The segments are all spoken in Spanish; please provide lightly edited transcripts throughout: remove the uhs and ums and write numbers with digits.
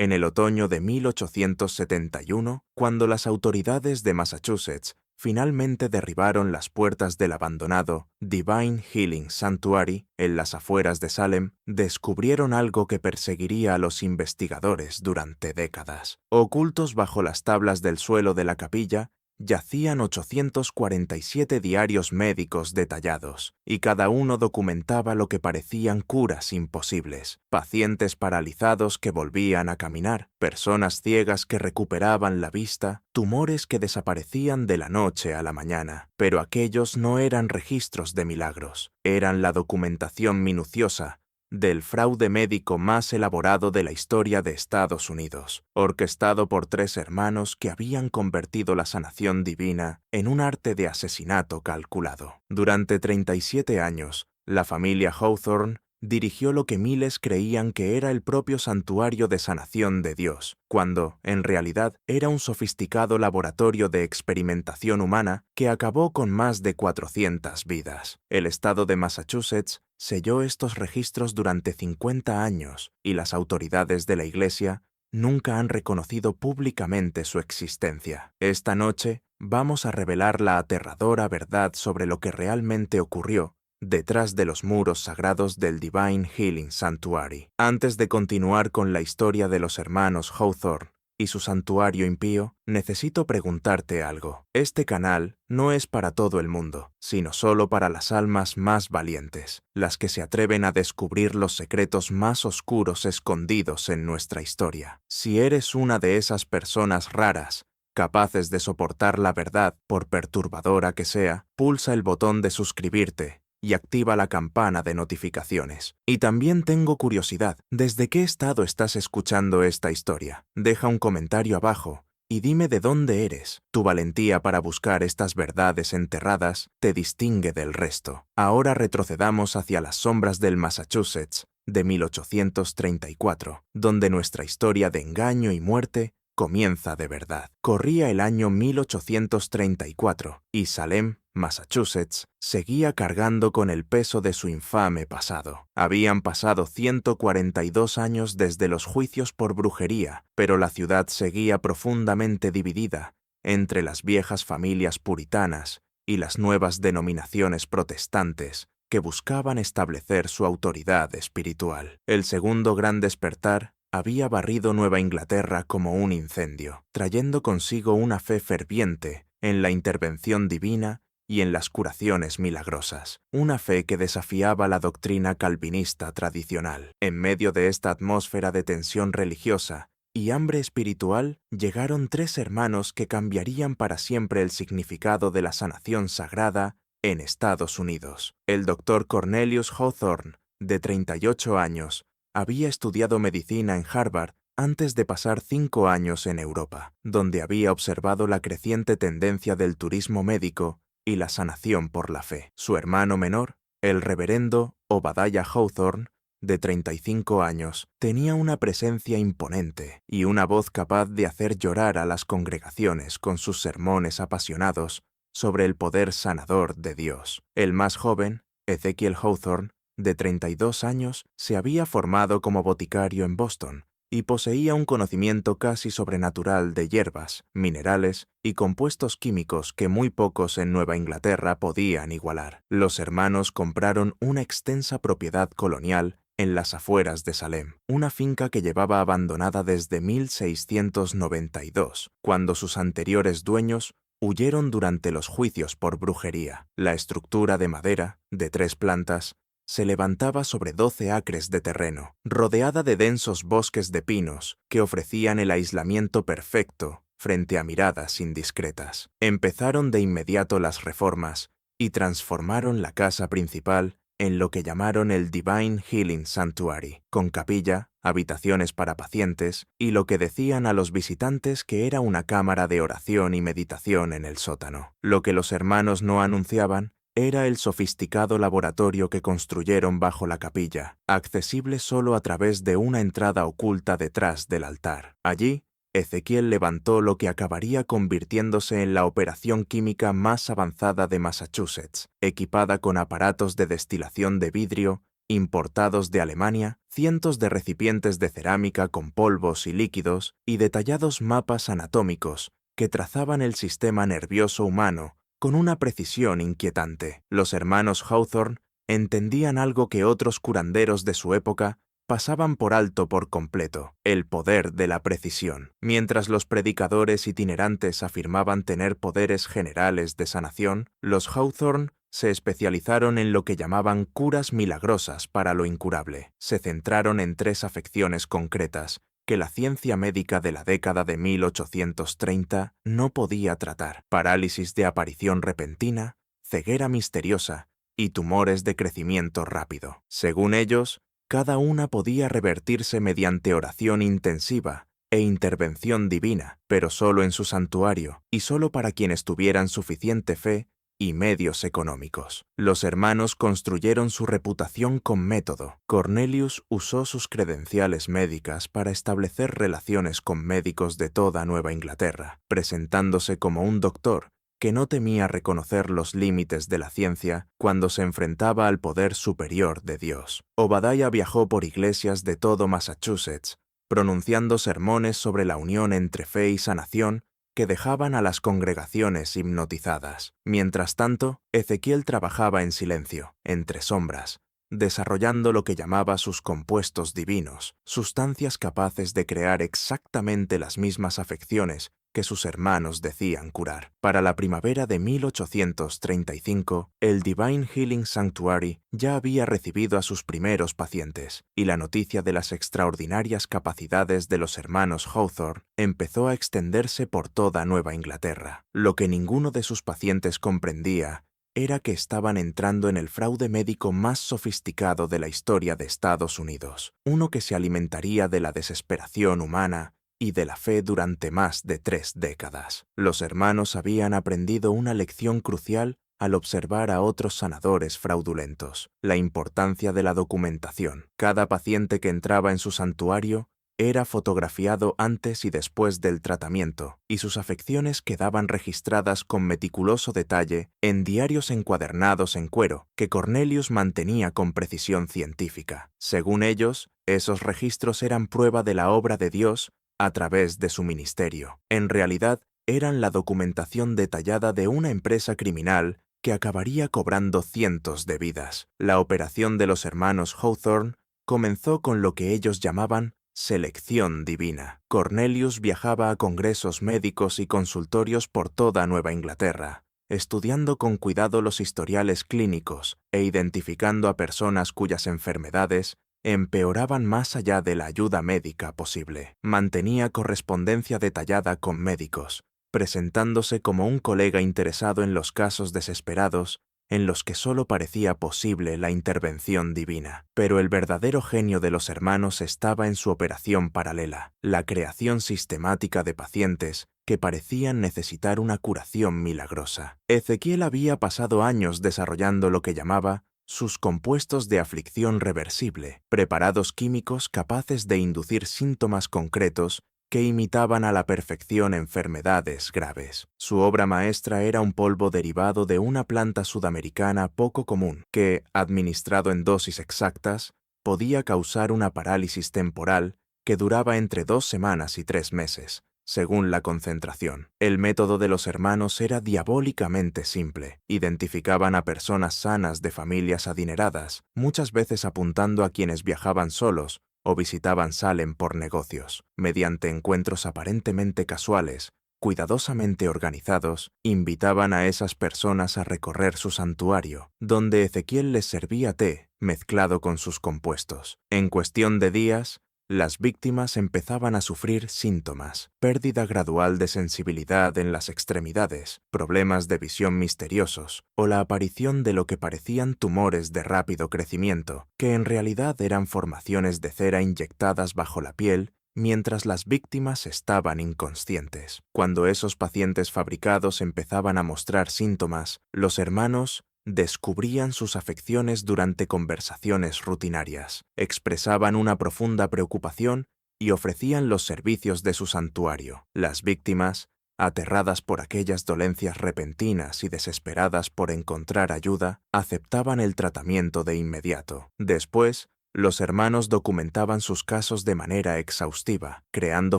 En el otoño de 1871, cuando las autoridades de Massachusetts finalmente derribaron las puertas del abandonado Divine Healing Sanctuary en las afueras de Salem, descubrieron algo que perseguiría a los investigadores durante décadas. Ocultos bajo las tablas del suelo de la capilla, yacían 847 diarios médicos detallados, y cada uno documentaba lo que parecían curas imposibles: pacientes paralizados que volvían a caminar, personas ciegas que recuperaban la vista, tumores que desaparecían de la noche a la mañana. Pero aquellos no eran registros de milagros, eran la documentación minuciosa del fraude médico más elaborado de la historia de Estados Unidos, orquestado por 3 hermanos que habían convertido la sanación divina en un arte de asesinato calculado. Durante 37 años, la familia Hawthorne dirigió lo que miles creían que era el propio santuario de sanación de Dios, cuando, en realidad, era un sofisticado laboratorio de experimentación humana que acabó con más de 400 vidas. El estado de Massachusetts selló estos registros durante 50 años y las autoridades de la Iglesia nunca han reconocido públicamente su existencia. Esta noche vamos a revelar la aterradora verdad sobre lo que realmente ocurrió detrás de los muros sagrados del Divine Healing Sanctuary. Antes de continuar con la historia de los hermanos Hawthorne y su santuario impío, necesito preguntarte algo. Este canal no es para todo el mundo, sino solo para las almas más valientes, las que se atreven a descubrir los secretos más oscuros escondidos en nuestra historia. Si eres una de esas personas raras, capaces de soportar la verdad, por perturbadora que sea, pulsa el botón de suscribirte y activa la campana de notificaciones. Y también tengo curiosidad, ¿desde qué estado estás escuchando esta historia? Deja un comentario abajo y dime de dónde eres. Tu valentía para buscar estas verdades enterradas te distingue del resto. Ahora retrocedamos hacia las sombras del Massachusetts de 1834, donde nuestra historia de engaño y muerte comienza de verdad. Corría el año 1834 y Salem, Massachusetts, seguía cargando con el peso de su infame pasado. Habían pasado 142 años desde los juicios por brujería, pero la ciudad seguía profundamente dividida entre las viejas familias puritanas y las nuevas denominaciones protestantes que buscaban establecer su autoridad espiritual. El segundo gran despertar había barrido Nueva Inglaterra como un incendio, trayendo consigo una fe ferviente en la intervención divina y en las curaciones milagrosas, una fe que desafiaba la doctrina calvinista tradicional. En medio de esta atmósfera de tensión religiosa y hambre espiritual, llegaron 3 hermanos que cambiarían para siempre el significado de la sanación sagrada en Estados Unidos. El doctor Cornelius Hawthorne, de 38 años, había estudiado medicina en Harvard antes de pasar 5 años en Europa, donde había observado la creciente tendencia del turismo médico y la sanación por la fe. Su hermano menor, el reverendo Obadiah Hawthorne, de 35 años, tenía una presencia imponente y una voz capaz de hacer llorar a las congregaciones con sus sermones apasionados sobre el poder sanador de Dios. El más joven, Ezekiel Hawthorne, de 32 años, se había formado como boticario en Boston y poseía un conocimiento casi sobrenatural de hierbas, minerales y compuestos químicos que muy pocos en Nueva Inglaterra podían igualar. Los hermanos compraron una extensa propiedad colonial en las afueras de Salem, una finca que llevaba abandonada desde 1692, cuando sus anteriores dueños huyeron durante los juicios por brujería. La estructura de madera, de 3 plantas, se levantaba sobre 12 acres de terreno, rodeada de densos bosques de pinos que ofrecían el aislamiento perfecto frente a miradas indiscretas. Empezaron de inmediato las reformas y transformaron la casa principal en lo que llamaron el Divine Healing Sanctuary, con capilla, habitaciones para pacientes y lo que decían a los visitantes que era una cámara de oración y meditación en el sótano. Lo que los hermanos no anunciaban era el sofisticado laboratorio que construyeron bajo la capilla, accesible solo a través de una entrada oculta detrás del altar. Allí, Ezequiel levantó lo que acabaría convirtiéndose en la operación química más avanzada de Massachusetts, equipada con aparatos de destilación de vidrio importados de Alemania, cientos de recipientes de cerámica con polvos y líquidos y detallados mapas anatómicos que trazaban el sistema nervioso humano con una precisión inquietante. Los hermanos Hawthorne entendían algo que otros curanderos de su época pasaban por alto por completo: el poder de la precisión. Mientras los predicadores itinerantes afirmaban tener poderes generales de sanación, los Hawthorne se especializaron en lo que llamaban curas milagrosas para lo incurable. Se centraron en 3 afecciones concretas que la ciencia médica de la década de 1830 no podía tratar: parálisis de aparición repentina, ceguera misteriosa y tumores de crecimiento rápido. Según ellos, cada una podía revertirse mediante oración intensiva e intervención divina, pero solo en su santuario y solo para quienes tuvieran suficiente fe y medios económicos. Los hermanos construyeron su reputación con método. Cornelius usó sus credenciales médicas para establecer relaciones con médicos de toda Nueva Inglaterra, presentándose como un doctor que no temía reconocer los límites de la ciencia cuando se enfrentaba al poder superior de Dios. Obadiah viajó por iglesias de todo Massachusetts, pronunciando sermones sobre la unión entre fe y sanación que dejaban a las congregaciones hipnotizadas. Mientras tanto, Ezequiel trabajaba en silencio, entre sombras, desarrollando lo que llamaba sus compuestos divinos, sustancias capaces de crear exactamente las mismas afecciones que sus hermanos decían curar. Para la primavera de 1835, el Divine Healing Sanctuary ya había recibido a sus primeros pacientes, y la noticia de las extraordinarias capacidades de los hermanos Hawthorne empezó a extenderse por toda Nueva Inglaterra. Lo que ninguno de sus pacientes comprendía era que estaban entrando en el fraude médico más sofisticado de la historia de Estados Unidos, uno que se alimentaría de la desesperación humana y de la fe durante más de 3 décadas. Los hermanos habían aprendido una lección crucial al observar a otros sanadores fraudulentos: la importancia de la documentación. Cada paciente que entraba en su santuario era fotografiado antes y después del tratamiento, y sus afecciones quedaban registradas con meticuloso detalle en diarios encuadernados en cuero que Cornelius mantenía con precisión científica. Según ellos, esos registros eran prueba de la obra de Dios a través de su ministerio. En realidad, eran la documentación detallada de una empresa criminal que acabaría cobrando cientos de vidas. La operación de los hermanos Hawthorne comenzó con lo que ellos llamaban selección divina. Cornelius viajaba a congresos médicos y consultorios por toda Nueva Inglaterra, estudiando con cuidado los historiales clínicos e identificando a personas cuyas enfermedades empeoraban más allá de la ayuda médica posible. Mantenía correspondencia detallada con médicos, presentándose como un colega interesado en los casos desesperados en los que solo parecía posible la intervención divina. Pero el verdadero genio de los hermanos estaba en su operación paralela: la creación sistemática de pacientes que parecían necesitar una curación milagrosa. Ezequiel había pasado años desarrollando lo que llamaba sus compuestos de aflicción reversible, preparados químicos capaces de inducir síntomas concretos que imitaban a la perfección enfermedades graves. Su obra maestra era un polvo derivado de una planta sudamericana poco común, que, administrado en dosis exactas, podía causar una parálisis temporal que duraba entre 2 semanas y 3 meses, según la concentración. El método de los hermanos era diabólicamente simple. Identificaban a personas sanas de familias adineradas, muchas veces apuntando a quienes viajaban solos o visitaban Salem por negocios. Mediante encuentros aparentemente casuales, cuidadosamente organizados, invitaban a esas personas a recorrer su santuario, donde Ezequiel les servía té mezclado con sus compuestos. En cuestión de días, las víctimas empezaban a sufrir síntomas: pérdida gradual de sensibilidad en las extremidades, problemas de visión misteriosos o la aparición de lo que parecían tumores de rápido crecimiento, que en realidad eran formaciones de cera inyectadas bajo la piel mientras las víctimas estaban inconscientes. Cuando esos pacientes fabricados empezaban a mostrar síntomas, los hermanos descubrían sus afecciones durante conversaciones rutinarias, expresaban una profunda preocupación y ofrecían los servicios de su santuario. Las víctimas aterradas por aquellas dolencias repentinas y desesperadas por encontrar ayuda, aceptaban el tratamiento de inmediato. Después, los hermanos documentaban sus casos de manera exhaustiva, creando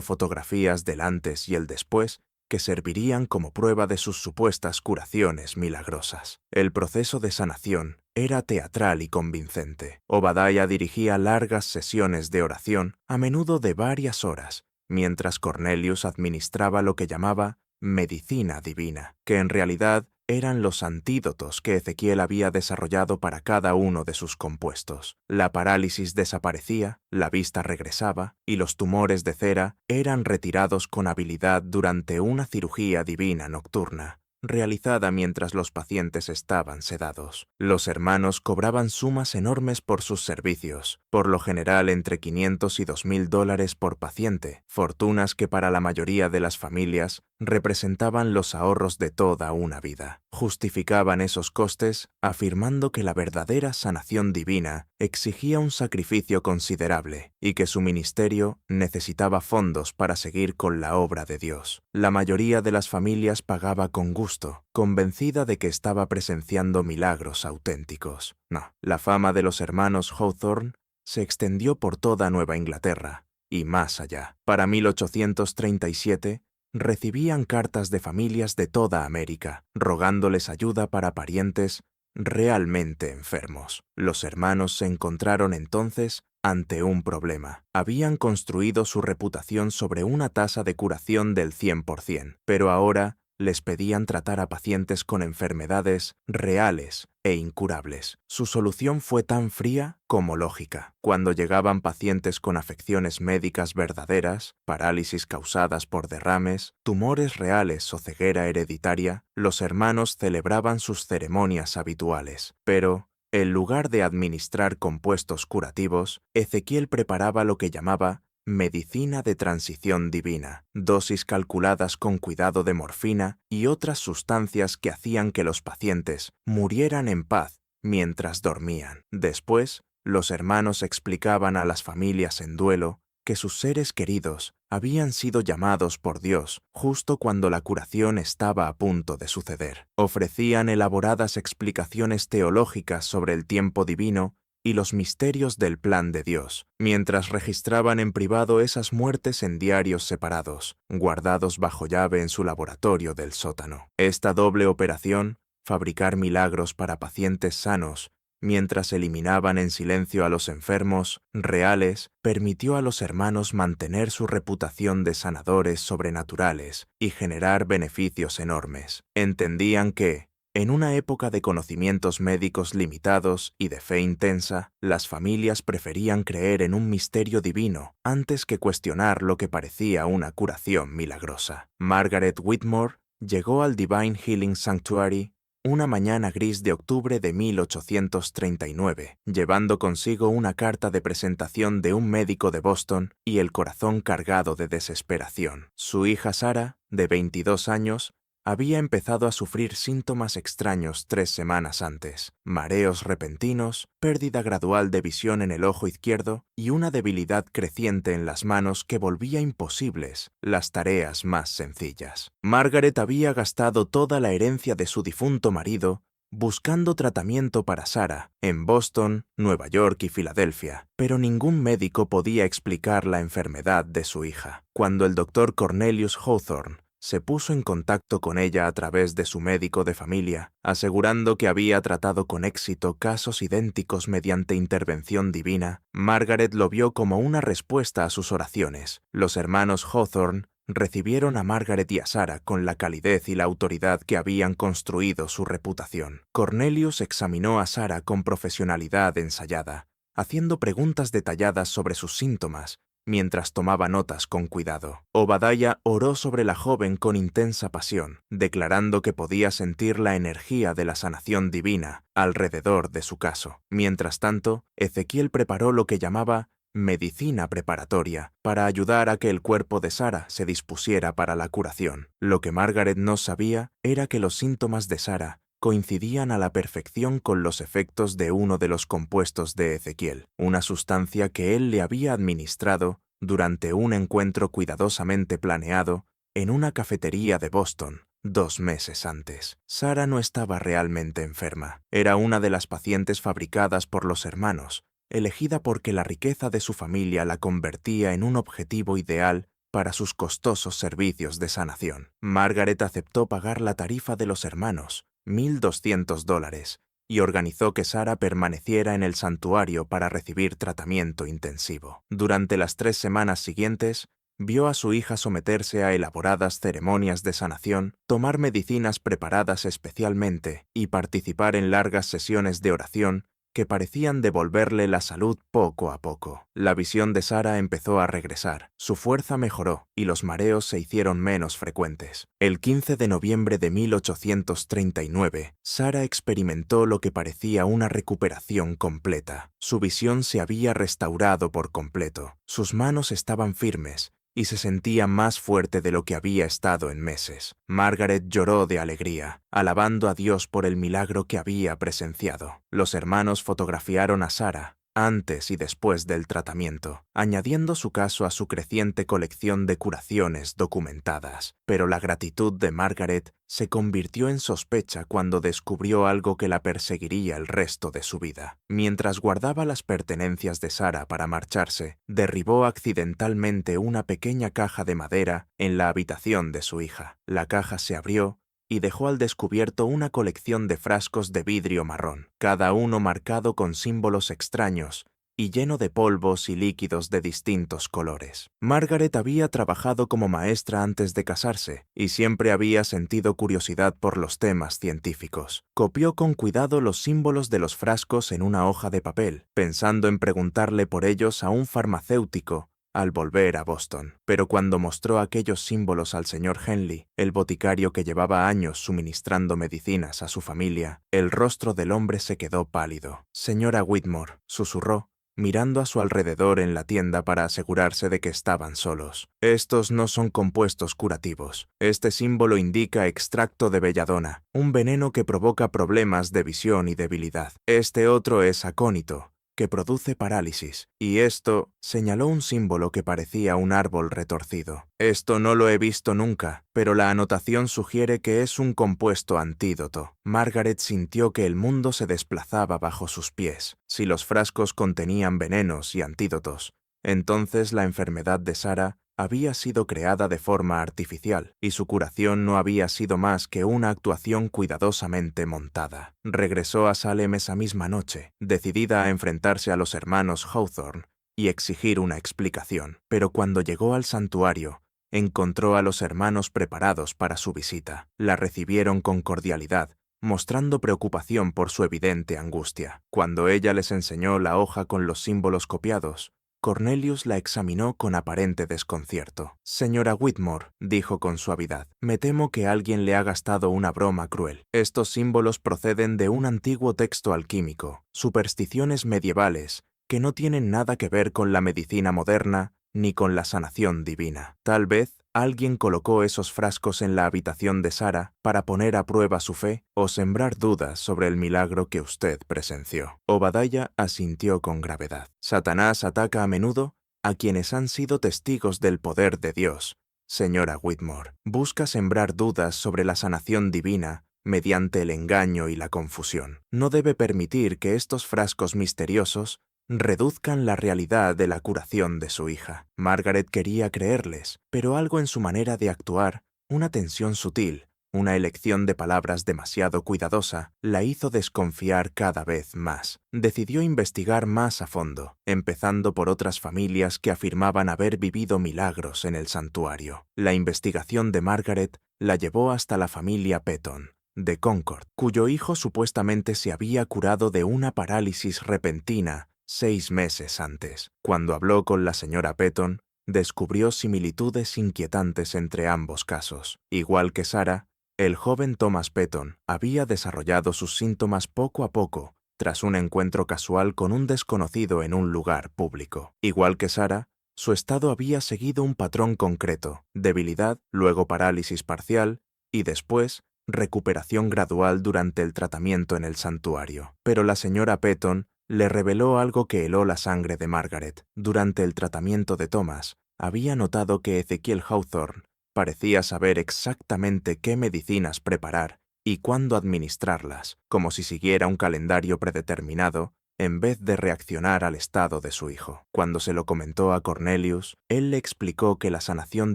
fotografías del antes y el después que servirían como prueba de sus supuestas curaciones milagrosas. El proceso de sanación era teatral y convincente. Obadiah dirigía largas sesiones de oración, a menudo de varias horas, mientras Cornelius administraba lo que llamaba medicina divina, que en realidad eran los antídotos que Ezequiel había desarrollado para cada uno de sus compuestos. La parálisis desaparecía, la vista regresaba y los tumores de cera eran retirados con habilidad durante una cirugía divina nocturna, realizada mientras los pacientes estaban sedados. Los hermanos cobraban sumas enormes por sus servicios, por lo general entre $500 y $2,000 por paciente, fortunas que para la mayoría de las familias representaban los ahorros de toda una vida. Justificaban esos costes afirmando que la verdadera sanación divina exigía un sacrificio considerable y que su ministerio necesitaba fondos para seguir con la obra de Dios. La mayoría de las familias pagaba con gusto, convencida de que estaba presenciando milagros auténticos. No, la fama de los hermanos Hawthorne se extendió por toda Nueva Inglaterra y más allá. Para 1837, recibían cartas de familias de toda América, rogándoles ayuda para parientes realmente enfermos. Los hermanos se encontraron entonces ante un problema. Habían construido su reputación sobre una tasa de curación del 100%, pero ahora les pedían tratar a pacientes con enfermedades reales e incurables. Su solución fue tan fría como lógica. Cuando llegaban pacientes con afecciones médicas verdaderas, parálisis causadas por derrames, tumores reales o ceguera hereditaria, los hermanos celebraban sus ceremonias habituales. Pero, en lugar de administrar compuestos curativos, Ezequiel preparaba lo que llamaba medicina de transición divina, dosis calculadas con cuidado de morfina y otras sustancias que hacían que los pacientes murieran en paz mientras dormían. Después, los hermanos explicaban a las familias en duelo que sus seres queridos habían sido llamados por Dios justo cuando la curación estaba a punto de suceder. Ofrecían elaboradas explicaciones teológicas sobre el tiempo divino y los misterios del plan de Dios, mientras registraban en privado esas muertes en diarios separados, guardados bajo llave en su laboratorio del sótano. Esta doble operación, fabricar milagros para pacientes sanos, mientras eliminaban en silencio a los enfermos reales, permitió a los hermanos mantener su reputación de sanadores sobrenaturales y generar beneficios enormes. Entendían que, en una época de conocimientos médicos limitados y de fe intensa, las familias preferían creer en un misterio divino antes que cuestionar lo que parecía una curación milagrosa. Margaret Whitmore llegó al Divine Healing Sanctuary una mañana gris de octubre de 1839, llevando consigo una carta de presentación de un médico de Boston y el corazón cargado de desesperación. Su hija Sarah, de 22 años, había empezado a sufrir síntomas extraños 3 semanas antes: mareos repentinos, pérdida gradual de visión en el ojo izquierdo y una debilidad creciente en las manos que volvía imposibles las tareas más sencillas. Margaret había gastado toda la herencia de su difunto marido buscando tratamiento para Sarah en Boston, Nueva York y Filadelfia, pero ningún médico podía explicar la enfermedad de su hija. Cuando el doctor Cornelius Hawthorne se puso en contacto con ella a través de su médico de familia, asegurando que había tratado con éxito casos idénticos mediante intervención divina, Margaret lo vio como una respuesta a sus oraciones. Los hermanos Hawthorne recibieron a Margaret y a Sarah con la calidez y la autoridad que habían construido su reputación. Cornelius examinó a Sarah con profesionalidad ensayada, haciendo preguntas detalladas sobre sus síntomas, mientras tomaba notas con cuidado. Obadiah oró sobre la joven con intensa pasión, declarando que podía sentir la energía de la sanación divina alrededor de su caso. Mientras tanto, Ezequiel preparó lo que llamaba medicina preparatoria para ayudar a que el cuerpo de Sarah se dispusiera para la curación. Lo que Margaret no sabía era que los síntomas de Sarah coincidían a la perfección con los efectos de uno de los compuestos de Ezequiel, una sustancia que él le había administrado durante un encuentro cuidadosamente planeado en una cafetería de Boston, 2 meses antes. Sarah no estaba realmente enferma. Era una de las pacientes fabricadas por los hermanos, elegida porque la riqueza de su familia la convertía en un objetivo ideal para sus costosos servicios de sanación. Margaret aceptó pagar la tarifa de los hermanos, $1,200, y organizó que Sarah permaneciera en el santuario para recibir tratamiento intensivo. Durante las 3 semanas siguientes, vio a su hija someterse a elaboradas ceremonias de sanación, tomar medicinas preparadas especialmente y participar en largas sesiones de oración que parecían devolverle la salud poco a poco. La visión de Sarah empezó a regresar, su fuerza mejoró y los mareos se hicieron menos frecuentes. El 15 de noviembre de 1839, Sarah experimentó lo que parecía una recuperación completa. Su visión se había restaurado por completo, sus manos estaban firmes y se sentía más fuerte de lo que había estado en meses. Margaret lloró de alegría, alabando a Dios por el milagro que había presenciado. Los hermanos fotografiaron a Sarah antes y después del tratamiento, añadiendo su caso a su creciente colección de curaciones documentadas. Pero la gratitud de Margaret se convirtió en sospecha cuando descubrió algo que la perseguiría el resto de su vida. Mientras guardaba las pertenencias de Sarah para marcharse, derribó accidentalmente una pequeña caja de madera en la habitación de su hija. La caja se abrió y dejó al descubierto una colección de frascos de vidrio marrón, cada uno marcado con símbolos extraños y lleno de polvos y líquidos de distintos colores. Margaret había trabajado como maestra antes de casarse y siempre había sentido curiosidad por los temas científicos. Copió con cuidado los símbolos de los frascos en una hoja de papel, pensando en preguntarle por ellos a un farmacéutico al volver a Boston. Pero cuando mostró aquellos símbolos al señor Henley, el boticario que llevaba años suministrando medicinas a su familia, el rostro del hombre se quedó pálido. «Señora Whitmore», susurró, mirando a su alrededor en la tienda para asegurarse de que estaban solos. «Estos no son compuestos curativos. Este símbolo indica extracto de belladona, un veneno que provoca problemas de visión y debilidad. Este otro es acónito, que produce parálisis, y esto», señaló un símbolo que parecía un árbol retorcido. «Esto no lo he visto nunca, pero la anotación sugiere que es un compuesto antídoto». Margaret sintió que el mundo se desplazaba bajo sus pies. Si los frascos contenían venenos y antídotos, entonces la enfermedad de Sarah había sido creada de forma artificial, y su curación no había sido más que una actuación cuidadosamente montada. Regresó a Salem esa misma noche, decidida a enfrentarse a los hermanos Hawthorne y exigir una explicación. Pero cuando llegó al santuario, encontró a los hermanos preparados para su visita. La recibieron con cordialidad, mostrando preocupación por su evidente angustia. Cuando ella les enseñó la hoja con los símbolos copiados, Cornelius la examinó con aparente desconcierto. «Señora Whitmore», dijo con suavidad, «me temo que alguien le ha gastado una broma cruel. Estos símbolos proceden de un antiguo texto alquímico, supersticiones medievales, que no tienen nada que ver con la medicina moderna ni con la sanación divina. Tal vez alguien colocó esos frascos en la habitación de Sarah para poner a prueba su fe o sembrar dudas sobre el milagro que usted presenció». Obadiah asintió con gravedad. «Satanás ataca a menudo a quienes han sido testigos del poder de Dios, señora Whitmore. Busca sembrar dudas sobre la sanación divina mediante el engaño y la confusión. No debe permitir que estos frascos misteriosos reduzcan la realidad de la curación de su hija». Margaret quería creerles, pero algo en su manera de actuar, una tensión sutil, una elección de palabras demasiado cuidadosa, la hizo desconfiar cada vez más. Decidió investigar más a fondo, empezando por otras familias que afirmaban haber vivido milagros en el santuario. La investigación de Margaret la llevó hasta la familia Petton, de Concord, cuyo hijo supuestamente se había curado de una parálisis repentina 6 meses antes. Cuando habló con la señora Petton, descubrió similitudes inquietantes entre ambos casos. Igual que Sarah, el joven Thomas Petton había desarrollado sus síntomas poco a poco tras un encuentro casual con un desconocido en un lugar público. Igual que Sarah, su estado había seguido un patrón concreto: debilidad, luego parálisis parcial y después recuperación gradual durante el tratamiento en el santuario. Pero la señora Petton le reveló algo que heló la sangre de Margaret. Durante el tratamiento de Thomas, había notado que Ezekiel Hawthorne Parecía saber exactamente qué medicinas preparar y cuándo administrarlas, como si siguiera un calendario predeterminado, en vez de reaccionar al estado de su hijo. Cuando se lo comentó a Cornelius, él le explicó que la sanación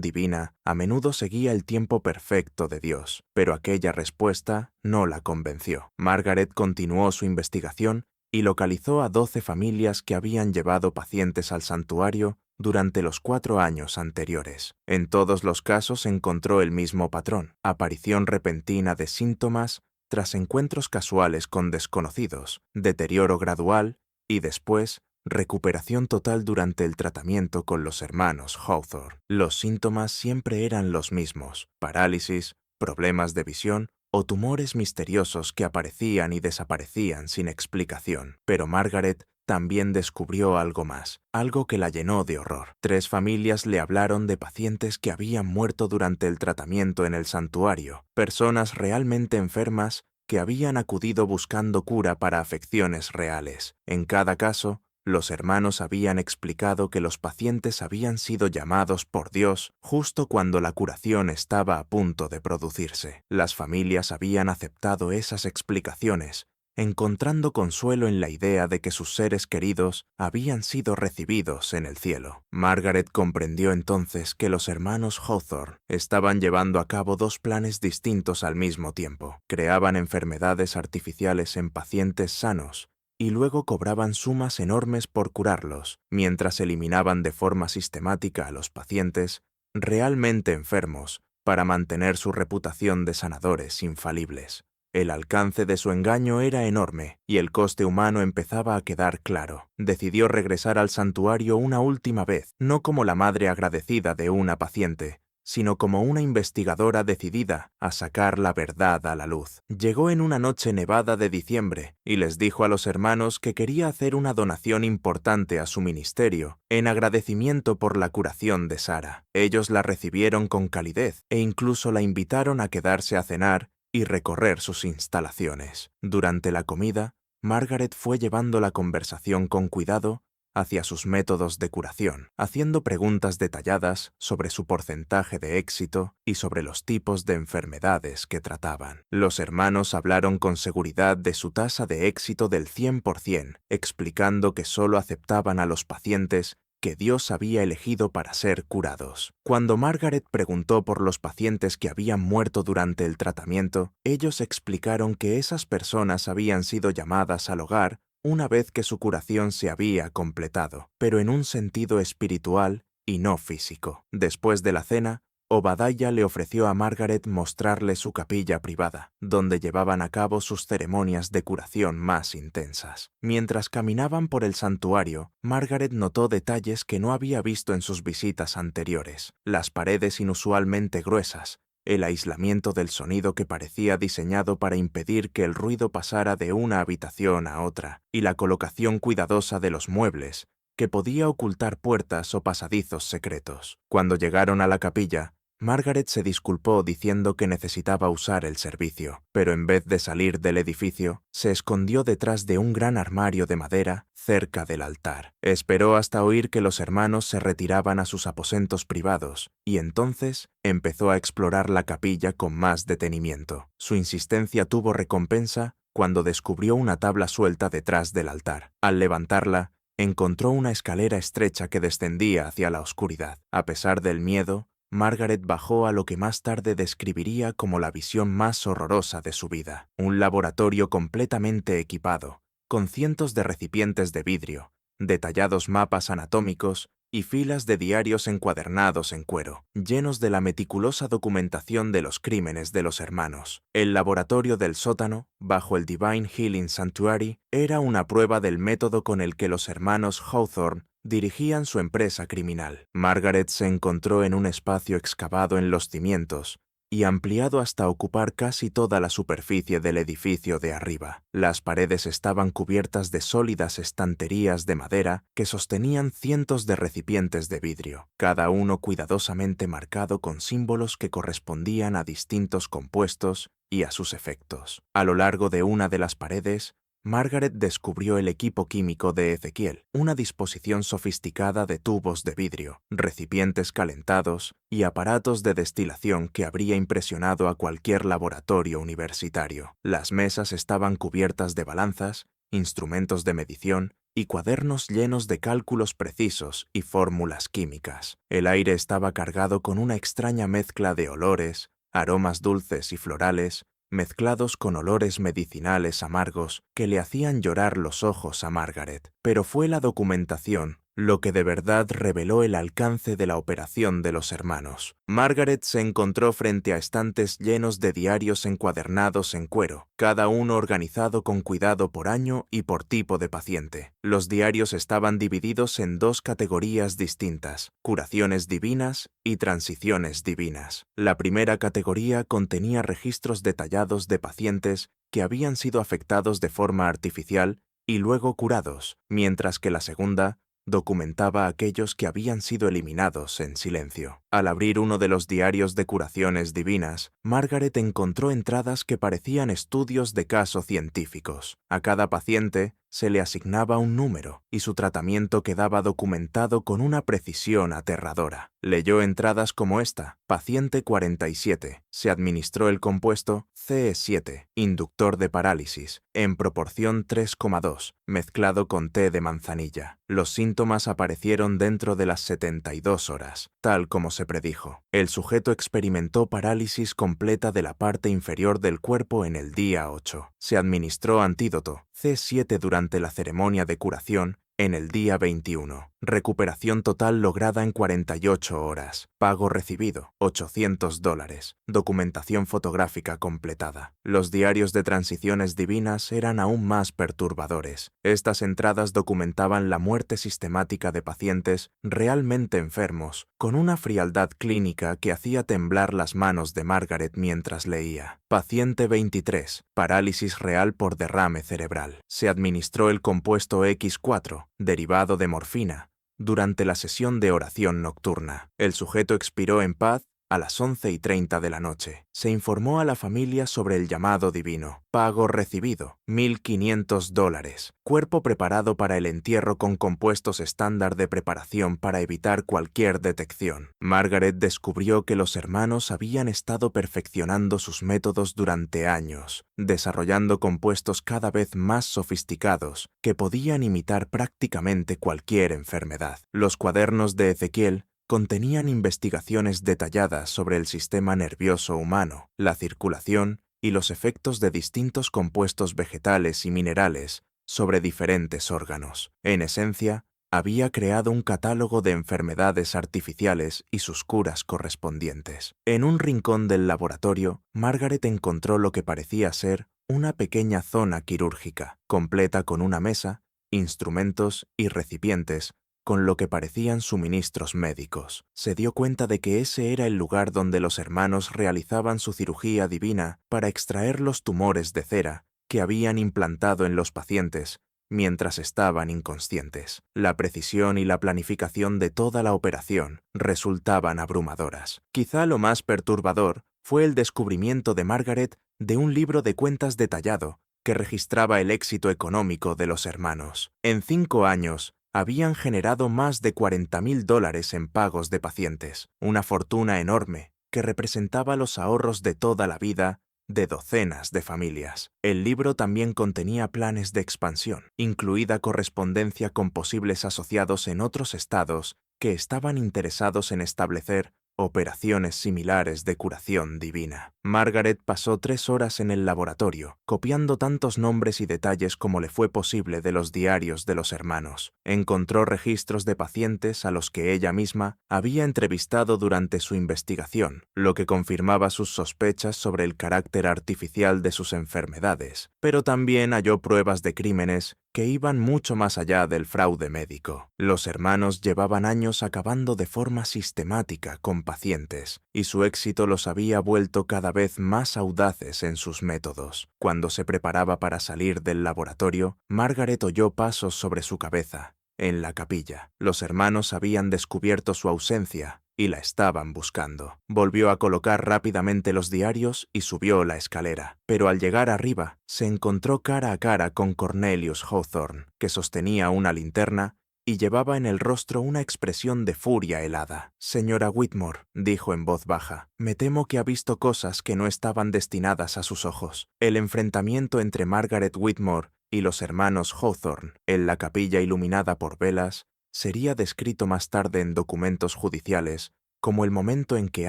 divina a menudo seguía el tiempo perfecto de Dios, pero aquella respuesta no la convenció. Margaret continuó su investigación y localizó a 12 familias que habían llevado pacientes al santuario durante los 4 años anteriores. En todos los casos encontró el mismo patrón: aparición repentina de síntomas tras encuentros casuales con desconocidos, deterioro gradual y después recuperación total durante el tratamiento con los hermanos Hawthorne. Los síntomas siempre eran los mismos: parálisis, problemas de visión o tumores misteriosos que aparecían y desaparecían sin explicación. Pero Margaret también descubrió algo más, algo que la llenó de horror. 3 familias le hablaron de pacientes que habían muerto durante el tratamiento en el santuario, personas realmente enfermas que habían acudido buscando cura para afecciones reales. En cada caso, los hermanos habían explicado que los pacientes habían sido llamados por Dios justo cuando la curación estaba a punto de producirse. Las familias habían aceptado esas explicaciones, encontrando consuelo en la idea de que sus seres queridos habían sido recibidos en el cielo. Margaret comprendió entonces que los hermanos Hawthorne estaban llevando a cabo 2 planes distintos al mismo tiempo. Creaban enfermedades artificiales en pacientes sanos y luego cobraban sumas enormes por curarlos, mientras eliminaban de forma sistemática a los pacientes realmente enfermos para mantener su reputación de sanadores infalibles. El alcance de su engaño era enorme y el coste humano empezaba a quedar claro. Decidió regresar al santuario una última vez, no como la madre agradecida de una paciente, sino como una investigadora decidida a sacar la verdad a la luz. Llegó en una noche nevada de diciembre y les dijo a los hermanos que quería hacer una donación importante a su ministerio en agradecimiento por la curación de Sarah. Ellos la recibieron con calidez e incluso la invitaron a quedarse a cenar y recorrer sus instalaciones. Durante la comida, Margaret fue llevando la conversación con cuidado hacia sus métodos de curación, haciendo preguntas detalladas sobre su porcentaje de éxito y sobre los tipos de enfermedades que trataban. Los hermanos hablaron con seguridad de su tasa de éxito del 100%, explicando que solo aceptaban a los pacientes que Dios había elegido para ser curados. Cuando Margaret preguntó por los pacientes que habían muerto durante el tratamiento, ellos explicaron que esas personas habían sido llamadas al hogar una vez que su curación se había completado, pero en un sentido espiritual y no físico. Después de la cena, Obadiah le ofreció a Margaret mostrarle su capilla privada, donde llevaban a cabo sus ceremonias de curación más intensas. Mientras caminaban por el santuario, Margaret notó detalles que no había visto en sus visitas anteriores: las paredes inusualmente gruesas, el aislamiento del sonido que parecía diseñado para impedir que el ruido pasara de una habitación a otra, y la colocación cuidadosa de los muebles, que podía ocultar puertas o pasadizos secretos. Cuando llegaron a la capilla, Margaret se disculpó diciendo que necesitaba usar el servicio, pero en vez de salir del edificio, se escondió detrás de un gran armario de madera cerca del altar. Esperó hasta oír que los hermanos se retiraban a sus aposentos privados, y entonces empezó a explorar la capilla con más detenimiento. Su insistencia tuvo recompensa cuando descubrió una tabla suelta detrás del altar. Al levantarla, encontró una escalera estrecha que descendía hacia la oscuridad. A pesar del miedo, Margaret bajó a lo que más tarde describiría como la visión más horrorosa de su vida: un laboratorio completamente equipado, con cientos de recipientes de vidrio, detallados mapas anatómicos y filas de diarios encuadernados en cuero, llenos de la meticulosa documentación de los crímenes de los hermanos. El laboratorio del sótano, bajo el Divine Healing Sanctuary, era una prueba del método con el que los hermanos Hawthorne dirigían su empresa criminal. Margaret se encontró en un espacio excavado en los cimientos y ampliado hasta ocupar casi toda la superficie del edificio de arriba. Las paredes estaban cubiertas de sólidas estanterías de madera que sostenían cientos de recipientes de vidrio, cada uno cuidadosamente marcado con símbolos que correspondían a distintos compuestos y a sus efectos. A lo largo de una de las paredes, Margaret descubrió el equipo químico de Ezequiel, una disposición sofisticada de tubos de vidrio, recipientes calentados y aparatos de destilación que habría impresionado a cualquier laboratorio universitario. Las mesas estaban cubiertas de balanzas, instrumentos de medición y cuadernos llenos de cálculos precisos y fórmulas químicas. El aire estaba cargado con una extraña mezcla de olores, aromas dulces y florales, mezclados con olores medicinales amargos que le hacían llorar los ojos a Margaret. Pero fue la documentación lo que de verdad reveló el alcance de la operación de los hermanos. Margaret se encontró frente a estantes llenos de diarios encuadernados en cuero, cada uno organizado con cuidado por año y por tipo de paciente. Los diarios estaban divididos en dos categorías distintas: curaciones divinas y transiciones divinas. La primera categoría contenía registros detallados de pacientes que habían sido afectados de forma artificial y luego curados, mientras que la segunda documentaba a aquellos que habían sido eliminados en silencio. Al abrir uno de los diarios de curaciones divinas, Margaret encontró entradas que parecían estudios de caso científicos. A cada paciente se le asignaba un número y su tratamiento quedaba documentado con una precisión aterradora. Leyó entradas como esta: paciente 47, se administró el compuesto CE7, inductor de parálisis, en proporción 3,2, mezclado con té de manzanilla. Los síntomas aparecieron dentro de las 72 horas, tal como se predijo. El sujeto experimentó parálisis completa de la parte inferior del cuerpo en el día 8. Se administró antídoto C7 durante la ceremonia de curación en el día 21. Recuperación total lograda en 48 horas. Pago recibido, $800. Documentación fotográfica completada. Los diarios de transiciones divinas eran aún más perturbadores. Estas entradas documentaban la muerte sistemática de pacientes realmente enfermos, con una frialdad clínica que hacía temblar las manos de Margaret mientras leía. Paciente 23, parálisis real por derrame cerebral. Se administró el compuesto X4, derivado de morfina, durante la sesión de oración nocturna. El sujeto expiró en paz a las 11:30 de la noche. Se informó a la familia sobre el llamado divino. Pago recibido, $1,500. Cuerpo preparado para el entierro con compuestos estándar de preparación para evitar cualquier detección. Margaret descubrió que los hermanos habían estado perfeccionando sus métodos durante años, desarrollando compuestos cada vez más sofisticados que podían imitar prácticamente cualquier enfermedad. Los cuadernos de Ezequiel contenían investigaciones detalladas sobre el sistema nervioso humano, la circulación y los efectos de distintos compuestos vegetales y minerales sobre diferentes órganos. En esencia, había creado un catálogo de enfermedades artificiales y sus curas correspondientes. En un rincón del laboratorio, Margaret encontró lo que parecía ser una pequeña zona quirúrgica, completa con una mesa, instrumentos y recipientes, con lo que parecían suministros médicos. Se dio cuenta de que ese era el lugar donde los hermanos realizaban su cirugía divina para extraer los tumores de cera que habían implantado en los pacientes mientras estaban inconscientes. La precisión y la planificación de toda la operación resultaban abrumadoras. Quizá lo más perturbador fue el descubrimiento de Margaret de un libro de cuentas detallado que registraba el éxito económico de los hermanos. En 5 años, habían generado más de $40,000 en pagos de pacientes, una fortuna enorme que representaba los ahorros de toda la vida de docenas de familias. El libro también contenía planes de expansión, incluida correspondencia con posibles asociados en otros estados que estaban interesados en establecer operaciones similares de curación divina. Margaret pasó 3 horas en el laboratorio, copiando tantos nombres y detalles como le fue posible de los diarios de los hermanos. Encontró registros de pacientes a los que ella misma había entrevistado durante su investigación, lo que confirmaba sus sospechas sobre el carácter artificial de sus enfermedades, pero también halló pruebas de crímenes que iban mucho más allá del fraude médico. Los hermanos llevaban años acabando de forma sistemática con pacientes, y su éxito los había vuelto cada vez más audaces en sus métodos. Cuando se preparaba para salir del laboratorio, Margaret oyó pasos sobre su cabeza. En la capilla, los hermanos habían descubierto su ausencia y la estaban buscando. Volvió a colocar rápidamente los diarios y subió la escalera, pero al llegar arriba se encontró cara a cara con Cornelius Hawthorne, que sostenía una linterna y llevaba en el rostro una expresión de furia helada. «Señora Whitmore», dijo en voz baja, «me temo que ha visto cosas que no estaban destinadas a sus ojos. El enfrentamiento entre Margaret Whitmore y los hermanos Hawthorne en la capilla iluminada por velas sería descrito más tarde en documentos judiciales como el momento en que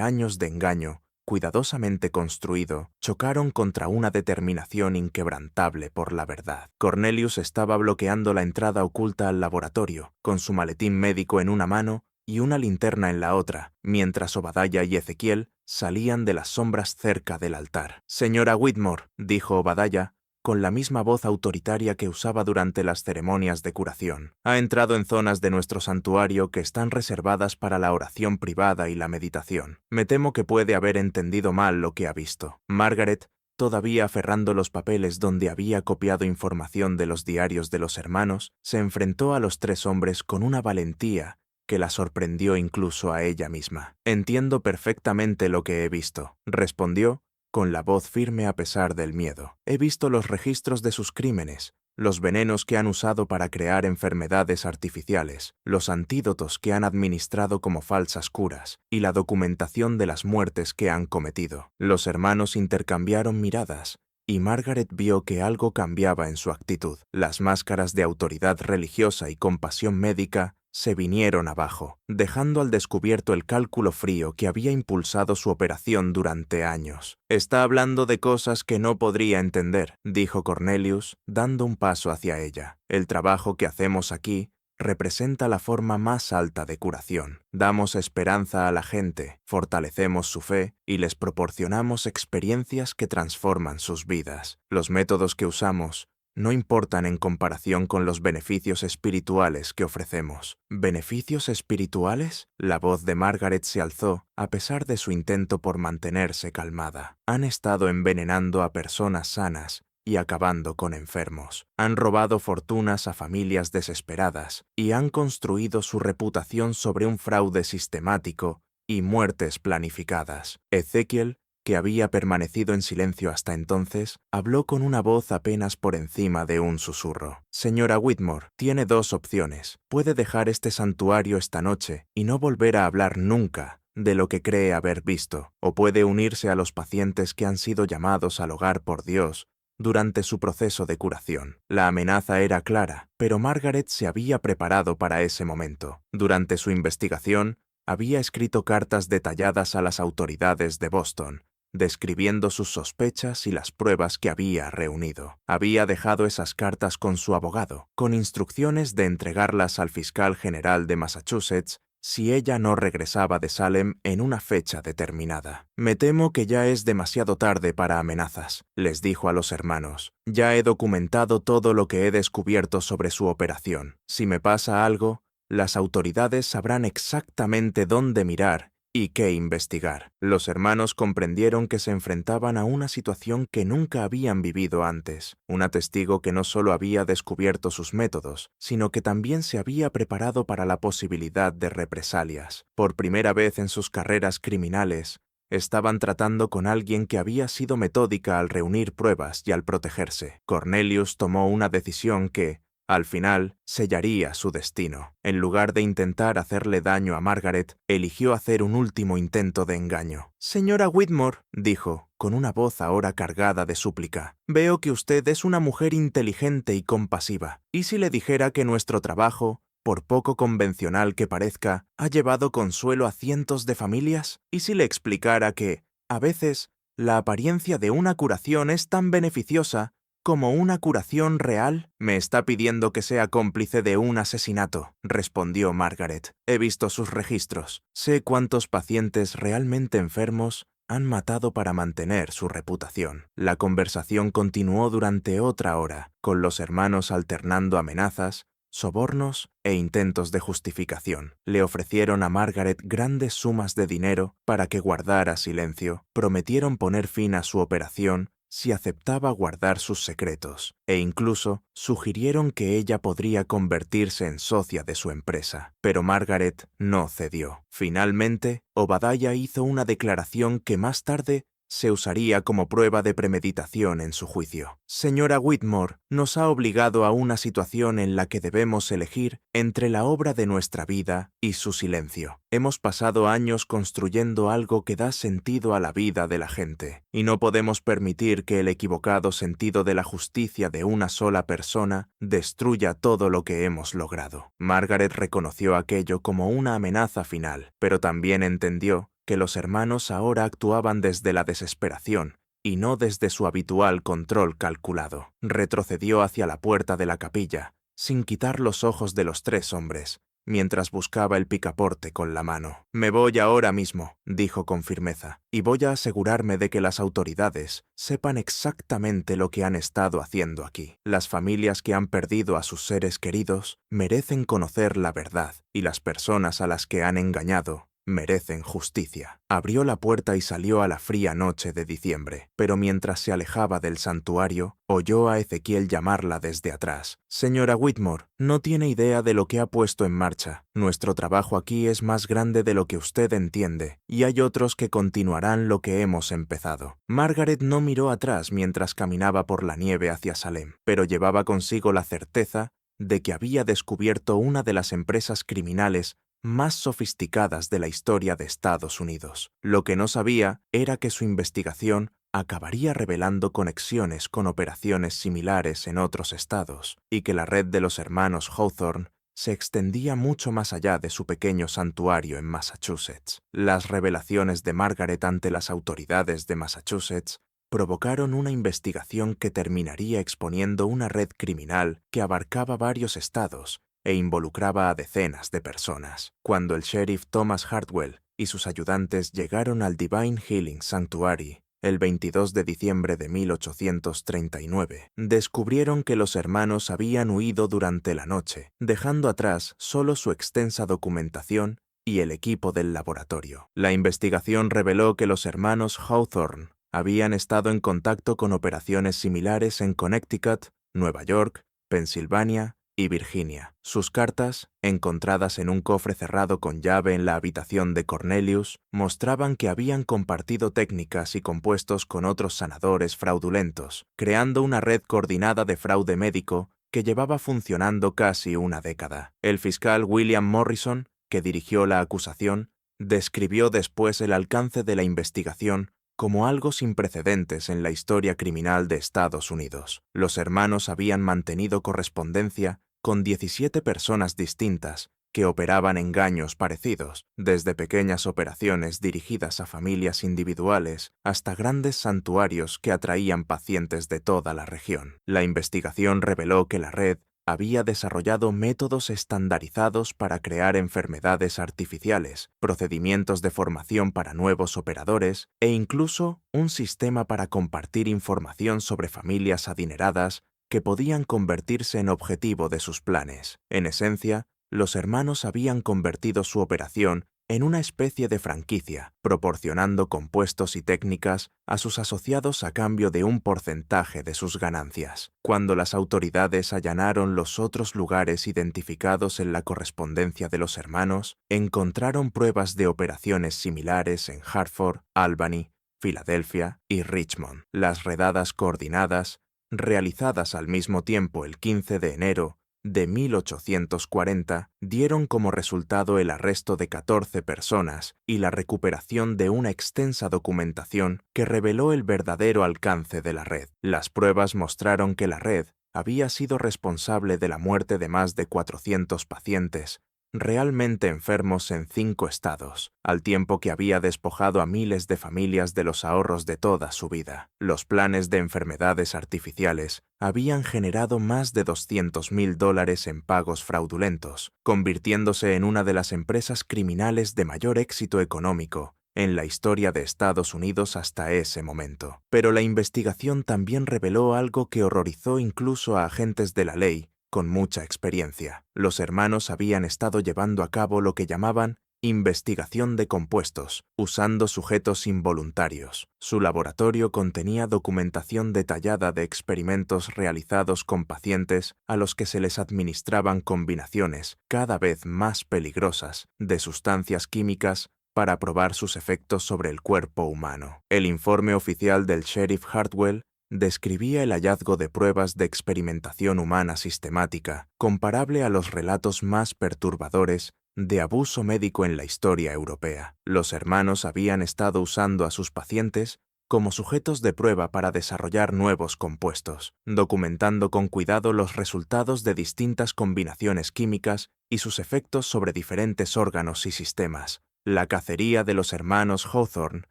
años de engaño, cuidadosamente construido, chocaron contra una determinación inquebrantable por la verdad. Cornelius estaba bloqueando la entrada oculta al laboratorio, con su maletín médico en una mano y una linterna en la otra, mientras Obadiah y Ezequiel salían de las sombras cerca del altar. «Señora Whitmore», dijo Obadiah, con la misma voz autoritaria que usaba durante las ceremonias de curación. «Ha entrado en zonas de nuestro santuario que están reservadas para la oración privada y la meditación. Me temo que puede haber entendido mal lo que ha visto». Margaret, todavía aferrando los papeles donde había copiado información de los diarios de los hermanos, se enfrentó a los tres hombres con una valentía que la sorprendió incluso a ella misma. «Entiendo perfectamente lo que he visto», respondió, con la voz firme a pesar del miedo. «He visto los registros de sus crímenes, los venenos que han usado para crear enfermedades artificiales, los antídotos que han administrado como falsas curas y la documentación de las muertes que han cometido». Los hermanos intercambiaron miradas y Margaret vio que algo cambiaba en su actitud. Las máscaras de autoridad religiosa y compasión médica se vinieron abajo, dejando al descubierto el cálculo frío que había impulsado su operación durante años. «Está hablando de cosas que no podría entender», dijo Cornelius, dando un paso hacia ella. «El trabajo que hacemos aquí representa la forma más alta de curación. Damos esperanza a la gente, fortalecemos su fe y les proporcionamos experiencias que transforman sus vidas. Los métodos que usamos no importan en comparación con los beneficios espirituales que ofrecemos». «¿Beneficios espirituales?». La voz de Margaret se alzó, a pesar de su intento por mantenerse calmada. «Han estado envenenando a personas sanas y acabando con enfermos. Han robado fortunas a familias desesperadas y han construido su reputación sobre un fraude sistemático y muertes planificadas». Ezequiel, que había permanecido en silencio hasta entonces, habló con una voz apenas por encima de un susurro. «Señora Whitmore, tiene dos opciones. Puede dejar este santuario esta noche y no volver a hablar nunca de lo que cree haber visto, o puede unirse a los pacientes que han sido llamados al hogar por Dios durante su proceso de curación». La amenaza era clara, pero Margaret se había preparado para ese momento. Durante su investigación, había escrito cartas detalladas a las autoridades de Boston, describiendo sus sospechas y las pruebas que había reunido. Había dejado esas cartas con su abogado, con instrucciones de entregarlas al fiscal general de Massachusetts si ella no regresaba de Salem en una fecha determinada. «Me temo que ya es demasiado tarde para amenazas», les dijo a los hermanos. «Ya he documentado todo lo que he descubierto sobre su operación. Si me pasa algo, las autoridades sabrán exactamente dónde mirar y qué investigar». Los hermanos comprendieron que se enfrentaban a una situación que nunca habían vivido antes. Una testigo que no solo había descubierto sus métodos, sino que también se había preparado para la posibilidad de represalias. Por primera vez en sus carreras criminales, estaban tratando con alguien que había sido metódica al reunir pruebas y al protegerse. Cornelius tomó una decisión que, al final, sellaría su destino. En lugar de intentar hacerle daño a Margaret, eligió hacer un último intento de engaño. «Señora Whitmore», dijo, con una voz ahora cargada de súplica, «veo que usted es una mujer inteligente y compasiva. ¿Y si le dijera que nuestro trabajo, por poco convencional que parezca, ha llevado consuelo a cientos de familias? ¿Y si le explicara que, a veces, la apariencia de una curación es tan beneficiosa como una curación real?» «Me está pidiendo que sea cómplice de un asesinato», respondió Margaret. «He visto sus registros. Sé cuántos pacientes realmente enfermos han matado para mantener su reputación». La conversación continuó durante otra hora, con los hermanos alternando amenazas, sobornos e intentos de justificación. Le ofrecieron a Margaret grandes sumas de dinero para que guardara silencio, prometieron poner fin a su operación si aceptaba guardar sus secretos, e incluso sugirieron que ella podría convertirse en socia de su empresa. Pero Margaret no cedió. Finalmente, Obadiah hizo una declaración que más tarde se usaría como prueba de premeditación en su juicio. Señora Whitmore nos ha obligado a una situación en la que debemos elegir entre la obra de nuestra vida y su silencio. Hemos pasado años construyendo algo que da sentido a la vida de la gente, y no podemos permitir que el equivocado sentido de la justicia de una sola persona destruya todo lo que hemos logrado. Margaret reconoció aquello como una amenaza final, pero también entendió que los hermanos ahora actuaban desde la desesperación y no desde su habitual control calculado. Retrocedió hacia la puerta de la capilla, sin quitar los ojos de los tres hombres, mientras buscaba el picaporte con la mano. «Me voy ahora mismo», dijo con firmeza, «y voy a asegurarme de que las autoridades sepan exactamente lo que han estado haciendo aquí. Las familias que han perdido a sus seres queridos merecen conocer la verdad, y las personas a las que han engañado merecen justicia». Abrió la puerta y salió a la fría noche de diciembre, pero mientras se alejaba del santuario, oyó a Ezequiel llamarla desde atrás. «Señora Whitmore, no tiene idea de lo que ha puesto en marcha. Nuestro trabajo aquí es más grande de lo que usted entiende, y hay otros que continuarán lo que hemos empezado». Margaret no miró atrás mientras caminaba por la nieve hacia Salem, pero llevaba consigo la certeza de que había descubierto una de las empresas criminales más sofisticadas de la historia de Estados Unidos. Lo que no sabía era que su investigación acabaría revelando conexiones con operaciones similares en otros estados, y que la red de los hermanos Hawthorne se extendía mucho más allá de su pequeño santuario en Massachusetts. Las revelaciones de Margaret ante las autoridades de Massachusetts provocaron una investigación que terminaría exponiendo una red criminal que abarcaba varios estados e involucraba a decenas de personas. Cuando el sheriff Thomas Hartwell y sus ayudantes llegaron al Divine Healing Sanctuary el 22 de diciembre de 1839, descubrieron que los hermanos habían huido durante la noche, dejando atrás solo su extensa documentación y el equipo del laboratorio. La investigación reveló que los hermanos Hawthorne habían estado en contacto con operaciones similares en Connecticut, Nueva York, Pensilvania y Virginia. Sus cartas, encontradas en un cofre cerrado con llave en la habitación de Cornelius, mostraban que habían compartido técnicas y compuestos con otros sanadores fraudulentos, creando una red coordinada de fraude médico que llevaba funcionando casi una década. El fiscal William Morrison, que dirigió la acusación, describió después el alcance de la investigación como algo sin precedentes en la historia criminal de Estados Unidos. Los hermanos habían mantenido correspondencia con 17 personas distintas que operaban engaños parecidos, desde pequeñas operaciones dirigidas a familias individuales hasta grandes santuarios que atraían pacientes de toda la región. La investigación reveló que la red había desarrollado métodos estandarizados para crear enfermedades artificiales, procedimientos de formación para nuevos operadores e incluso un sistema para compartir información sobre familias adineradas que podían convertirse en objetivo de sus planes. En esencia, los hermanos habían convertido su operación en una especie de franquicia, proporcionando compuestos y técnicas a sus asociados a cambio de un porcentaje de sus ganancias. Cuando las autoridades allanaron los otros lugares identificados en la correspondencia de los hermanos, encontraron pruebas de operaciones similares en Hartford, Albany, Filadelfia y Richmond. Las redadas coordinadas, realizadas al mismo tiempo el 15 de enero de 1840, dieron como resultado el arresto de 14 personas y la recuperación de una extensa documentación que reveló el verdadero alcance de la red. Las pruebas mostraron que la red había sido responsable de la muerte de más de 400 pacientes realmente enfermos en 5 estados, al tiempo que había despojado a miles de familias de los ahorros de toda su vida. Los planes de enfermedades artificiales habían generado más de $200,000 en pagos fraudulentos, convirtiéndose en una de las empresas criminales de mayor éxito económico en la historia de Estados Unidos hasta ese momento. Pero la investigación también reveló algo que horrorizó incluso a agentes de la ley con mucha experiencia. Los hermanos habían estado llevando a cabo lo que llamaban Investigación de compuestos, usando sujetos involuntarios. Su laboratorio contenía documentación detallada de experimentos realizados con pacientes a los que se les administraban combinaciones cada vez más peligrosas de sustancias químicas para probar sus efectos sobre el cuerpo humano. El informe oficial del sheriff Hartwell describía el hallazgo de pruebas de experimentación humana sistemática, comparable a los relatos más perturbadores de abuso médico en la historia europea. Los hermanos habían estado usando a sus pacientes como sujetos de prueba para desarrollar nuevos compuestos, documentando con cuidado los resultados de distintas combinaciones químicas y sus efectos sobre diferentes órganos y sistemas. La cacería de los hermanos Hawthorne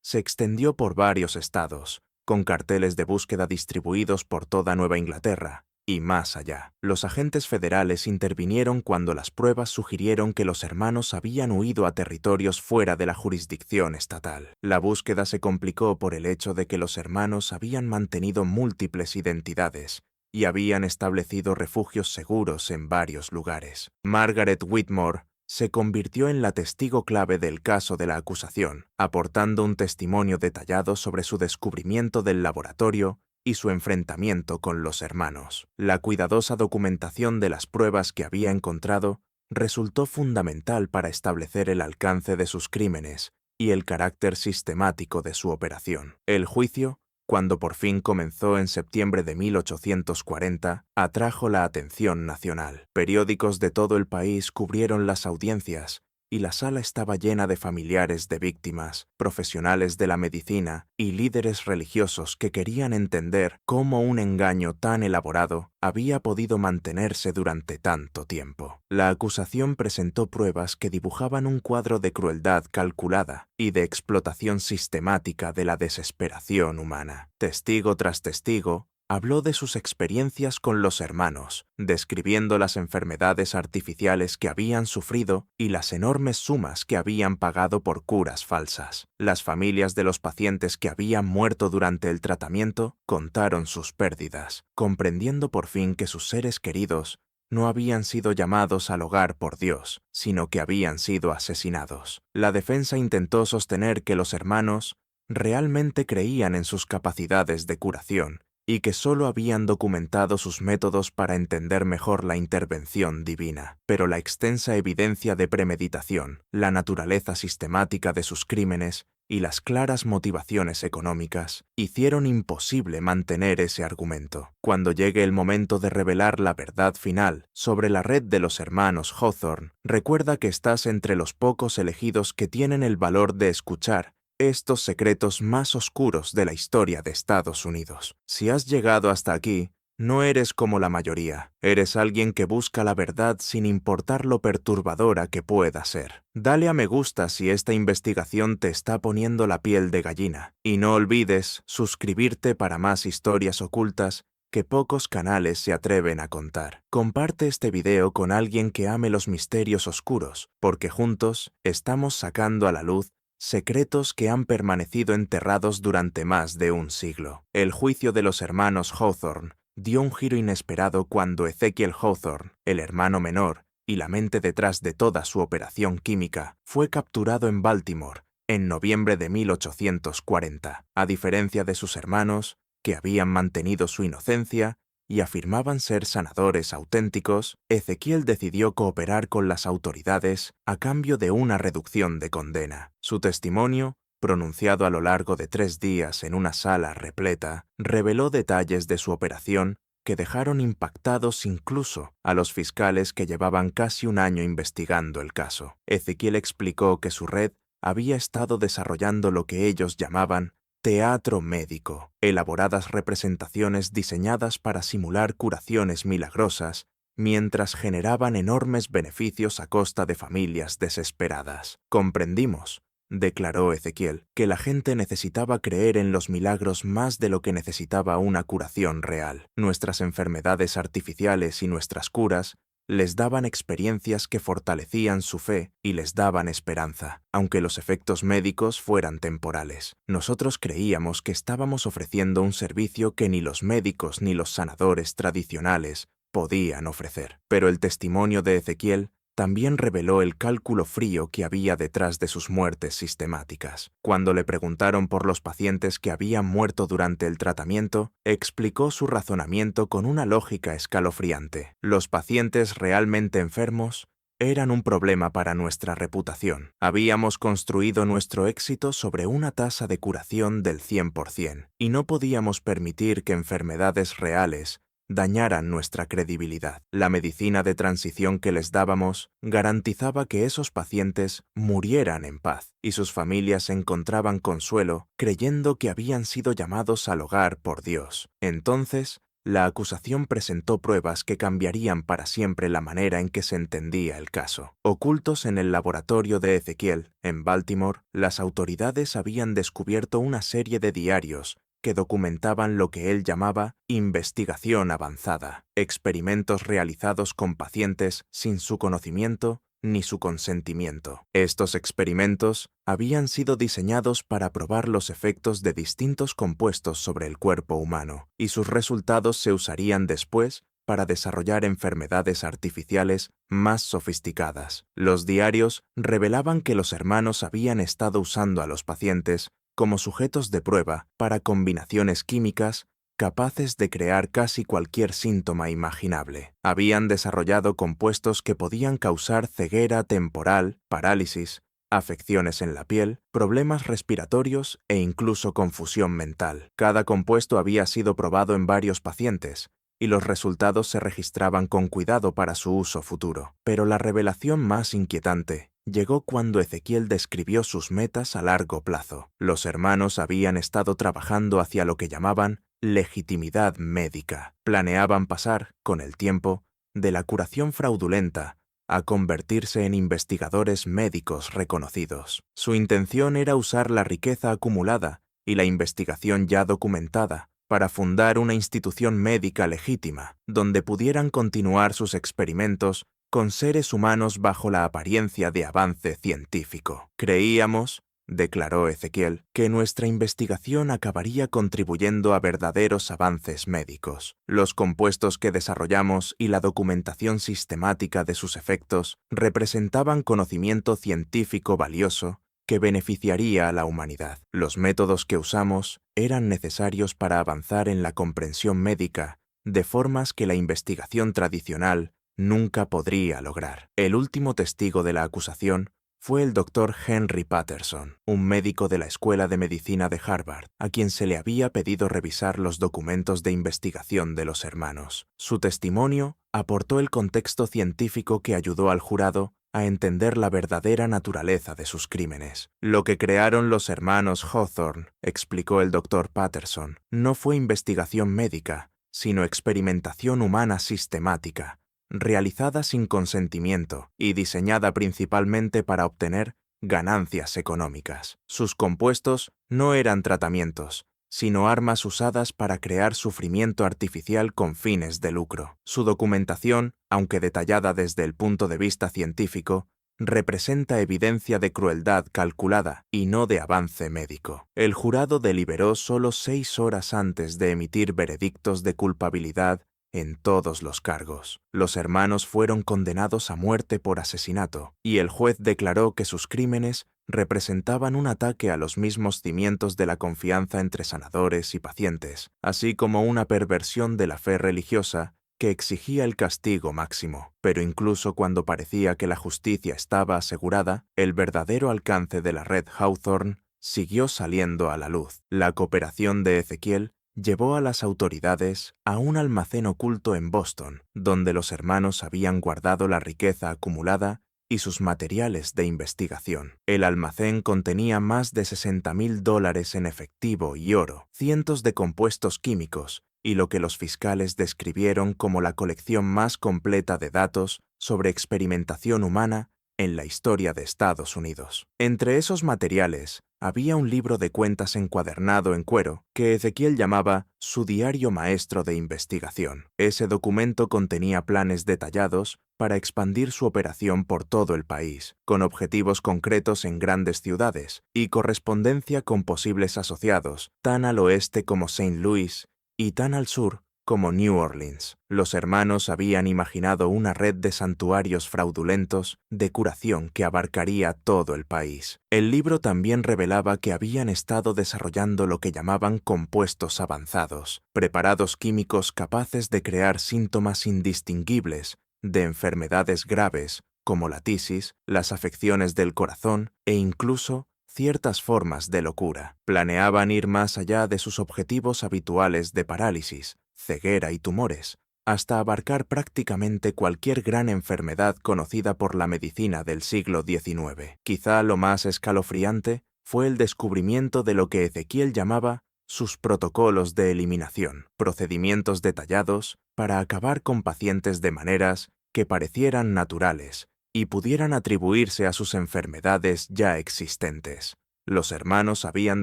se extendió por varios estados, con carteles de búsqueda distribuidos por toda Nueva Inglaterra y más allá. Los agentes federales intervinieron cuando las pruebas sugirieron que los hermanos habían huido a territorios fuera de la jurisdicción estatal. La búsqueda se complicó por el hecho de que los hermanos habían mantenido múltiples identidades y habían establecido refugios seguros en varios lugares. Margaret Whitmore se convirtió en la testigo clave del caso de la acusación, aportando un testimonio detallado sobre su descubrimiento del laboratorio y su enfrentamiento con los hermanos. La cuidadosa documentación de las pruebas que había encontrado resultó fundamental para establecer el alcance de sus crímenes y el carácter sistemático de su operación. El juicio, cuando por fin comenzó en septiembre de 1840, atrajo la atención nacional. Periódicos de todo el país cubrieron las audiencias y la sala estaba llena de familiares de víctimas, profesionales de la medicina y líderes religiosos que querían entender cómo un engaño tan elaborado había podido mantenerse durante tanto tiempo. La acusación presentó pruebas que dibujaban un cuadro de crueldad calculada y de explotación sistemática de la desesperación humana. Testigo tras testigo habló de sus experiencias con los hermanos, describiendo las enfermedades artificiales que habían sufrido y las enormes sumas que habían pagado por curas falsas. Las familias de los pacientes que habían muerto durante el tratamiento contaron sus pérdidas, comprendiendo por fin que sus seres queridos no habían sido llamados al hogar por Dios, sino que habían sido asesinados. La defensa intentó sostener que los hermanos realmente creían en sus capacidades de curación y que solo habían documentado sus métodos para entender mejor la intervención divina. Pero la extensa evidencia de premeditación, la naturaleza sistemática de sus crímenes y las claras motivaciones económicas hicieron imposible mantener ese argumento. Cuando llegue el momento de revelar la verdad final sobre la red de los hermanos Hawthorne, recuerda que estás entre los pocos elegidos que tienen el valor de escuchar estos secretos más oscuros de la historia de Estados Unidos. Si has llegado hasta aquí, no eres como la mayoría. Eres alguien que busca la verdad sin importar lo perturbadora que pueda ser. Dale a me gusta si esta investigación te está poniendo la piel de gallina. Y no olvides suscribirte para más historias ocultas que pocos canales se atreven a contar. Comparte este video con alguien que ame los misterios oscuros, porque juntos estamos sacando a la luz secretos que han permanecido enterrados durante más de un siglo. El juicio de los hermanos Hawthorne dio un giro inesperado cuando Ezekiel Hawthorne, el hermano menor y la mente detrás de toda su operación química, fue capturado en Baltimore en noviembre de 1840. A diferencia de sus hermanos, que habían mantenido su inocencia y afirmaban ser sanadores auténticos, Ezekiel decidió cooperar con las autoridades a cambio de una reducción de condena. Su testimonio, pronunciado a lo largo de 3 días en una sala repleta, reveló detalles de su operación que dejaron impactados incluso a los fiscales que llevaban casi un año investigando el caso. Ezekiel explicó que su red había estado desarrollando lo que ellos llamaban teatro médico, elaboradas representaciones diseñadas para simular curaciones milagrosas, mientras generaban enormes beneficios a costa de familias desesperadas. Comprendimos, declaró Ezekiel, que la gente necesitaba creer en los milagros más de lo que necesitaba una curación real. Nuestras enfermedades artificiales y nuestras curas les daban experiencias que fortalecían su fe y les daban esperanza, aunque los efectos médicos fueran temporales. Nosotros creíamos que estábamos ofreciendo un servicio que ni los médicos ni los sanadores tradicionales podían ofrecer. Pero el testimonio de Ezekiel también reveló el cálculo frío que había detrás de sus muertes sistemáticas. Cuando le preguntaron por los pacientes que habían muerto durante el tratamiento, explicó su razonamiento con una lógica escalofriante. Los pacientes realmente enfermos eran un problema para nuestra reputación. Habíamos construido nuestro éxito sobre una tasa de curación del 100%, y no podíamos permitir que enfermedades reales dañaran nuestra credibilidad. La medicina de transición que les dábamos garantizaba que esos pacientes murieran en paz, y sus familias encontraban consuelo creyendo que habían sido llamados al hogar por Dios. Entonces, la acusación presentó pruebas que cambiarían para siempre la manera en que se entendía el caso. Ocultos en el laboratorio de Ezequiel, en Baltimore, las autoridades habían descubierto una serie de diarios que documentaban lo que él llamaba investigación avanzada, experimentos realizados con pacientes sin su conocimiento ni su consentimiento. Estos experimentos habían sido diseñados para probar los efectos de distintos compuestos sobre el cuerpo humano, y sus resultados se usarían después para desarrollar enfermedades artificiales más sofisticadas. Los diarios revelaban que los hermanos habían estado usando a los pacientes como sujetos de prueba para combinaciones químicas capaces de crear casi cualquier síntoma imaginable. Habían desarrollado compuestos que podían causar ceguera temporal, parálisis, afecciones en la piel, problemas respiratorios e incluso confusión mental. Cada compuesto había sido probado en varios pacientes, y los resultados se registraban con cuidado para su uso futuro. Pero la revelación más inquietante llegó cuando Ezequiel describió sus metas a largo plazo. Los hermanos habían estado trabajando hacia lo que llamaban legitimidad médica. Planeaban pasar, con el tiempo, de la curación fraudulenta a convertirse en investigadores médicos reconocidos. Su intención era usar la riqueza acumulada y la investigación ya documentada para fundar una institución médica legítima, donde pudieran continuar sus experimentos con seres humanos bajo la apariencia de avance científico. Creíamos, declaró Ezequiel, que nuestra investigación acabaría contribuyendo a verdaderos avances médicos. Los compuestos que desarrollamos y la documentación sistemática de sus efectos representaban conocimiento científico valioso que beneficiaría a la humanidad. Los métodos que usamos eran necesarios para avanzar en la comprensión médica de formas que la investigación tradicional nunca podría lograr. El último testigo de la acusación fue el Dr. Henry Patterson, un médico de la Escuela de Medicina de Harvard, a quien se le había pedido revisar los documentos de investigación de los hermanos. Su testimonio aportó el contexto científico que ayudó al jurado a entender la verdadera naturaleza de sus crímenes. Lo que crearon los hermanos Hawthorne, explicó el Dr. Patterson, no fue investigación médica, sino experimentación humana sistemática, realizada sin consentimiento y diseñada principalmente para obtener ganancias económicas. Sus compuestos no eran tratamientos, sino armas usadas para crear sufrimiento artificial con fines de lucro. Su documentación, aunque detallada desde el punto de vista científico, representa evidencia de crueldad calculada y no de avance médico. El jurado deliberó solo 6 horas antes de emitir veredictos de culpabilidad en todos los cargos. Los hermanos fueron condenados a muerte por asesinato, y el juez declaró que sus crímenes representaban un ataque a los mismos cimientos de la confianza entre sanadores y pacientes, así como una perversión de la fe religiosa que exigía el castigo máximo. Pero incluso cuando parecía que la justicia estaba asegurada, el verdadero alcance de la red Hawthorne siguió saliendo a la luz. La cooperación de Ezequiel llevó a las autoridades a un almacén oculto en Boston, donde los hermanos habían guardado la riqueza acumulada y sus materiales de investigación. El almacén contenía más de $60,000 en efectivo y oro, cientos de compuestos químicos y lo que los fiscales describieron como la colección más completa de datos sobre experimentación humana en la historia de Estados Unidos. Entre esos materiales había un libro de cuentas encuadernado en cuero que Ezequiel llamaba su diario maestro de investigación. Ese documento contenía planes detallados para expandir su operación por todo el país, con objetivos concretos en grandes ciudades y correspondencia con posibles asociados, tan al oeste como St. Louis y tan al sur como New Orleans. Los hermanos habían imaginado una red de santuarios fraudulentos de curación que abarcaría todo el país. El libro también revelaba que habían estado desarrollando lo que llamaban compuestos avanzados, preparados químicos capaces de crear síntomas indistinguibles de enfermedades graves como la tisis, las afecciones del corazón e incluso ciertas formas de locura. Planeaban ir más allá de sus objetivos habituales de parálisis, ceguera y tumores, hasta abarcar prácticamente cualquier gran enfermedad conocida por la medicina del siglo XIX. Quizá lo más escalofriante fue el descubrimiento de lo que Ezequiel llamaba sus protocolos de eliminación, procedimientos detallados para acabar con pacientes de maneras que parecieran naturales y pudieran atribuirse a sus enfermedades ya existentes. Los hermanos habían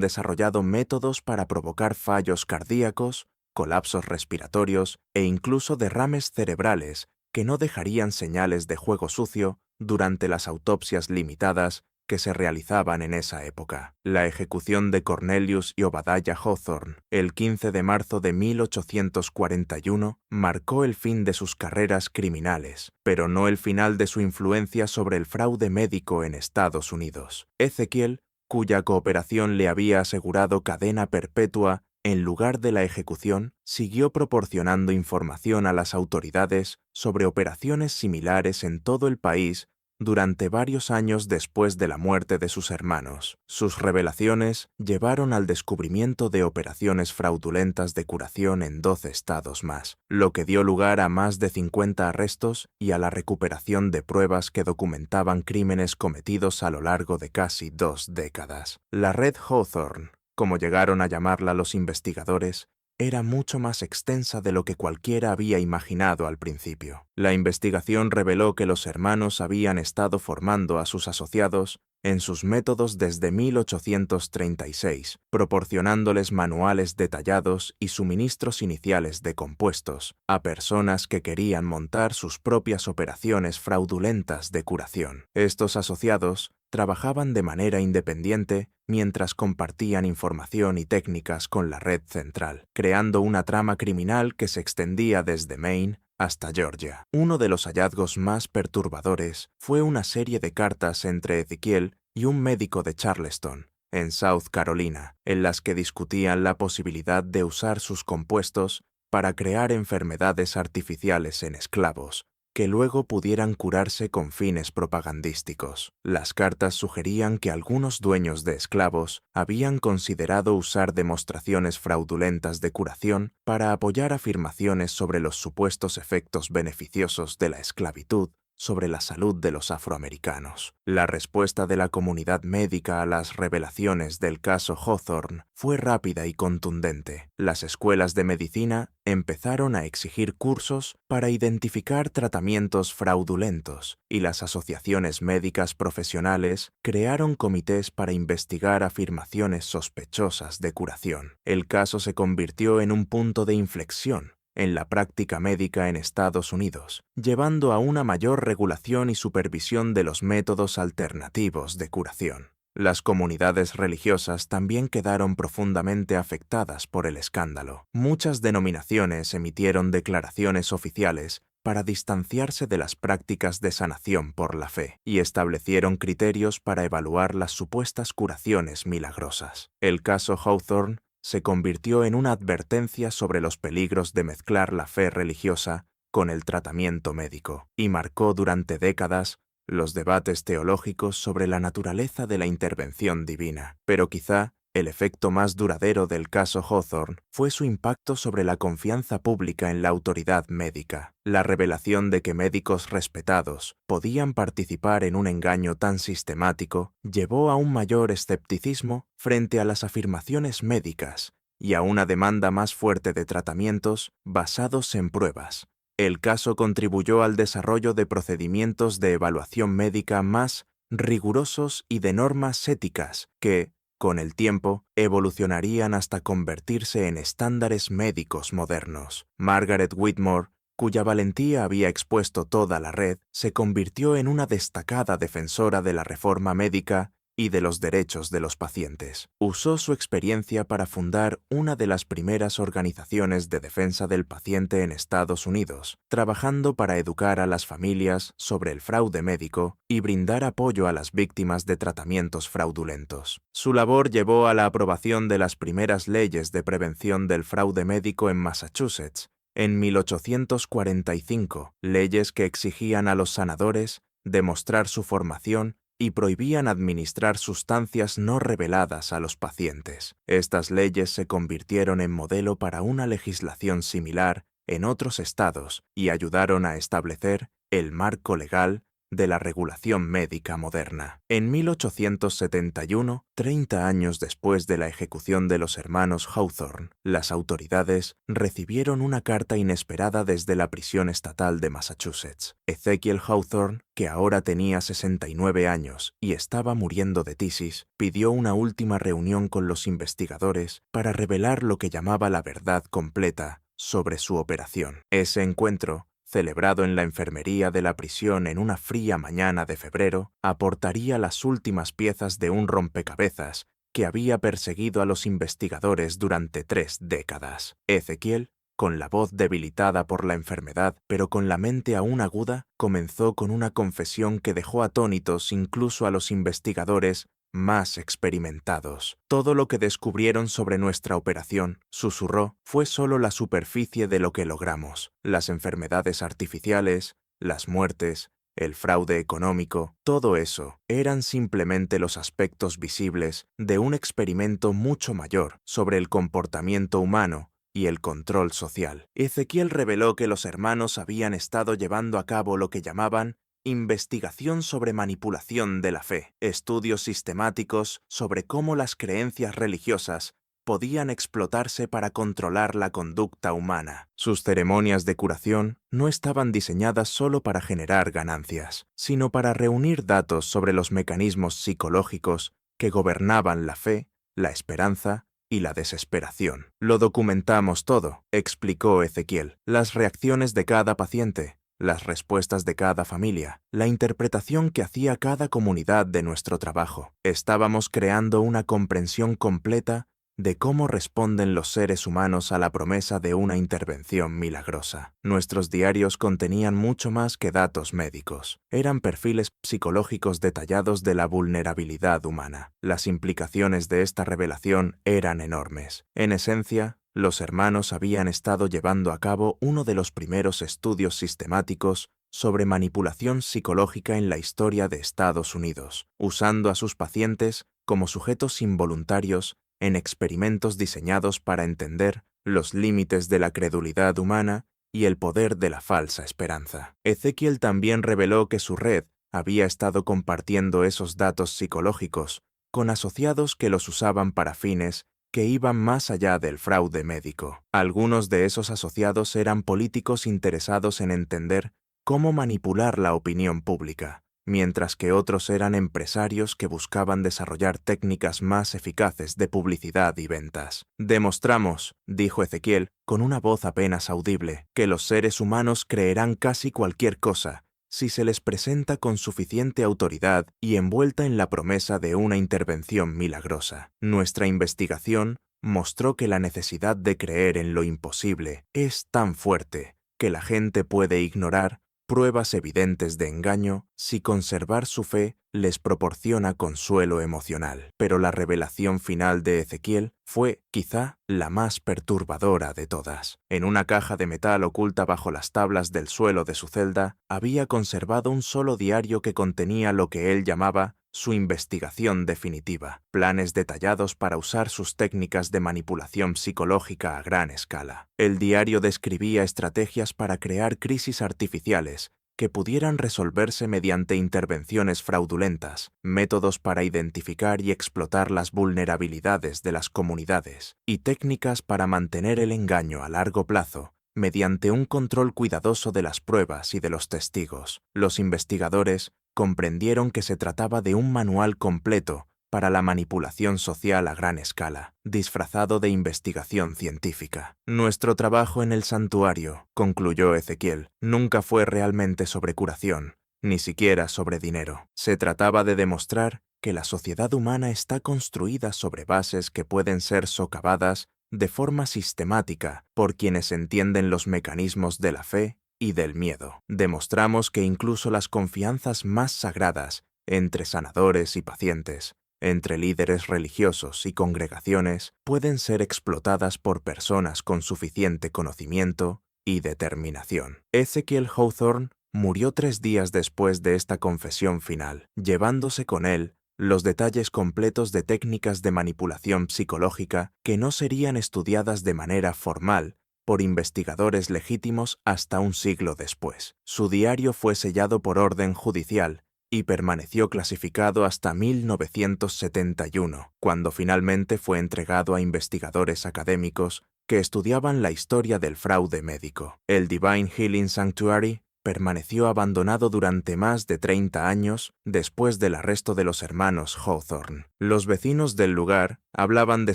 desarrollado métodos para provocar fallos cardíacos, colapsos respiratorios e incluso derrames cerebrales que no dejarían señales de juego sucio durante las autopsias limitadas que se realizaban en esa época. La ejecución de Cornelius y Obadiah Hawthorne, el 15 de marzo de 1841, marcó el fin de sus carreras criminales, pero no el final de su influencia sobre el fraude médico en Estados Unidos. Ezequiel, cuya cooperación le había asegurado cadena perpetua en lugar de la ejecución, siguió proporcionando información a las autoridades sobre operaciones similares en todo el país durante varios años después de la muerte de sus hermanos. Sus revelaciones llevaron al descubrimiento de operaciones fraudulentas de curación en 12 estados más, lo que dio lugar a más de 50 arrestos y a la recuperación de pruebas que documentaban crímenes cometidos a lo largo de casi 2 décadas. La red Hawthorne, como llegaron a llamarla los investigadores, era mucho más extensa de lo que cualquiera había imaginado al principio. La investigación reveló que los hermanos habían estado formando a sus asociados en sus métodos desde 1836, proporcionándoles manuales detallados y suministros iniciales de compuestos a personas que querían montar sus propias operaciones fraudulentas de curación. Estos asociados trabajaban de manera independiente mientras compartían información y técnicas con la red central, creando una trama criminal que se extendía desde Maine hasta Georgia. Uno de los hallazgos más perturbadores fue una serie de cartas entre Ezequiel y un médico de Charleston, en South Carolina, en las que discutían la posibilidad de usar sus compuestos para crear enfermedades artificiales en esclavos, que luego pudieran curarse con fines propagandísticos. Las cartas sugerían que algunos dueños de esclavos habían considerado usar demostraciones fraudulentas de curación para apoyar afirmaciones sobre los supuestos efectos beneficiosos de la esclavitud sobre la salud de los afroamericanos. La respuesta de la comunidad médica a las revelaciones del caso Hawthorne fue rápida y contundente. Las escuelas de medicina empezaron a exigir cursos para identificar tratamientos fraudulentos y las asociaciones médicas profesionales crearon comités para investigar afirmaciones sospechosas de curación. El caso se convirtió en un punto de inflexión en la práctica médica en Estados Unidos, llevando a una mayor regulación y supervisión de los métodos alternativos de curación. Las comunidades religiosas también quedaron profundamente afectadas por el escándalo. Muchas denominaciones emitieron declaraciones oficiales para distanciarse de las prácticas de sanación por la fe y establecieron criterios para evaluar las supuestas curaciones milagrosas. El caso Hawthorne se convirtió en una advertencia sobre los peligros de mezclar la fe religiosa con el tratamiento médico y marcó durante décadas los debates teológicos sobre la naturaleza de la intervención divina. Pero quizá el efecto más duradero del caso Hawthorne fue su impacto sobre la confianza pública en la autoridad médica. La revelación de que médicos respetados podían participar en un engaño tan sistemático llevó a un mayor escepticismo frente a las afirmaciones médicas y a una demanda más fuerte de tratamientos basados en pruebas. El caso contribuyó al desarrollo de procedimientos de evaluación médica más rigurosos y de normas éticas que, con el tiempo, evolucionarían hasta convertirse en estándares médicos modernos. Margaret Whitmore, cuya valentía había expuesto toda la red, se convirtió en una destacada defensora de la reforma médica y de los derechos de los pacientes. Usó su experiencia para fundar una de las primeras organizaciones de defensa del paciente en Estados Unidos, trabajando para educar a las familias sobre el fraude médico y brindar apoyo a las víctimas de tratamientos fraudulentos. Su labor llevó a la aprobación de las primeras leyes de prevención del fraude médico en Massachusetts en 1845, leyes que exigían a los sanadores demostrar su formación y prohibían administrar sustancias no reveladas a los pacientes. Estas leyes se convirtieron en modelo para una legislación similar en otros estados y ayudaron a establecer el marco legal de la regulación médica moderna. En 1871, 30 años después de la ejecución de los hermanos Hawthorne, las autoridades recibieron una carta inesperada desde la prisión estatal de Massachusetts. Ezekiel Hawthorne, que ahora tenía 69 años y estaba muriendo de tisis, pidió una última reunión con los investigadores para revelar lo que llamaba la verdad completa sobre su operación. Ese encuentro, celebrado en la enfermería de la prisión en una fría mañana de febrero, aportaría las últimas piezas de un rompecabezas que había perseguido a los investigadores durante 3 décadas. Ezekiel, con la voz debilitada por la enfermedad, pero con la mente aún aguda, comenzó con una confesión que dejó atónitos incluso a los investigadores más experimentados. Todo lo que descubrieron sobre nuestra operación, susurró, fue solo la superficie de lo que logramos. Las enfermedades artificiales, las muertes, el fraude económico, todo eso eran simplemente los aspectos visibles de un experimento mucho mayor sobre el comportamiento humano y el control social. Ezekiel reveló que los hermanos habían estado llevando a cabo lo que llamaban investigación sobre manipulación de la fe, estudios sistemáticos sobre cómo las creencias religiosas podían explotarse para controlar la conducta humana. Sus ceremonias de curación no estaban diseñadas solo para generar ganancias, sino para reunir datos sobre los mecanismos psicológicos que gobernaban la fe, la esperanza y la desesperación. Lo documentamos todo, explicó Ezekiel, las reacciones de cada paciente, las respuestas de cada familia, la interpretación que hacía cada comunidad de nuestro trabajo. Estábamos creando una comprensión completa de cómo responden los seres humanos a la promesa de una intervención milagrosa. Nuestros diarios contenían mucho más que datos médicos. Eran perfiles psicológicos detallados de la vulnerabilidad humana. Las implicaciones de esta revelación eran enormes. En esencia, los hermanos habían estado llevando a cabo uno de los primeros estudios sistemáticos sobre manipulación psicológica en la historia de Estados Unidos, usando a sus pacientes como sujetos involuntarios en experimentos diseñados para entender los límites de la credulidad humana y el poder de la falsa esperanza. Ezekiel también reveló que su red había estado compartiendo esos datos psicológicos con asociados que los usaban para fines que iban más allá del fraude médico. Algunos de esos asociados eran políticos interesados en entender cómo manipular la opinión pública, mientras que otros eran empresarios que buscaban desarrollar técnicas más eficaces de publicidad y ventas. Demostramos, dijo Ezekiel, con una voz apenas audible, que los seres humanos creerán casi cualquier cosa si se les presenta con suficiente autoridad y envuelta en la promesa de una intervención milagrosa. Nuestra investigación mostró que la necesidad de creer en lo imposible es tan fuerte que la gente puede ignorar pruebas evidentes de engaño si conservar su fe les proporciona consuelo emocional. Pero la revelación final de Ezekiel fue, quizá, la más perturbadora de todas. En una caja de metal oculta bajo las tablas del suelo de su celda, había conservado un solo diario que contenía lo que él llamaba su investigación definitiva, planes detallados para usar sus técnicas de manipulación psicológica a gran escala. El diario describía estrategias para crear crisis artificiales que pudieran resolverse mediante intervenciones fraudulentas, métodos para identificar y explotar las vulnerabilidades de las comunidades, y técnicas para mantener el engaño a largo plazo mediante un control cuidadoso de las pruebas y de los testigos. Los investigadores comprendieron que se trataba de un manual completo para la manipulación social a gran escala, disfrazado de investigación científica. Nuestro trabajo en el santuario, concluyó Ezekiel, nunca fue realmente sobre curación, ni siquiera sobre dinero. Se trataba de demostrar que la sociedad humana está construida sobre bases que pueden ser socavadas de forma sistemática por quienes entienden los mecanismos de la fe y del miedo. Demostramos que incluso las confianzas más sagradas entre sanadores y pacientes, entre líderes religiosos y congregaciones, pueden ser explotadas por personas con suficiente conocimiento y determinación. Ezekiel Hawthorne murió 3 días después de esta confesión final, llevándose con él los detalles completos de técnicas de manipulación psicológica que no serían estudiadas de manera formal por investigadores legítimos hasta un siglo después. Su diario fue sellado por orden judicial y permaneció clasificado hasta 1971, cuando finalmente fue entregado a investigadores académicos que estudiaban la historia del fraude médico. El Divine Healing Sanctuary permaneció abandonado durante más de 30 años después del arresto de los hermanos Hawthorne. Los vecinos del lugar hablaban de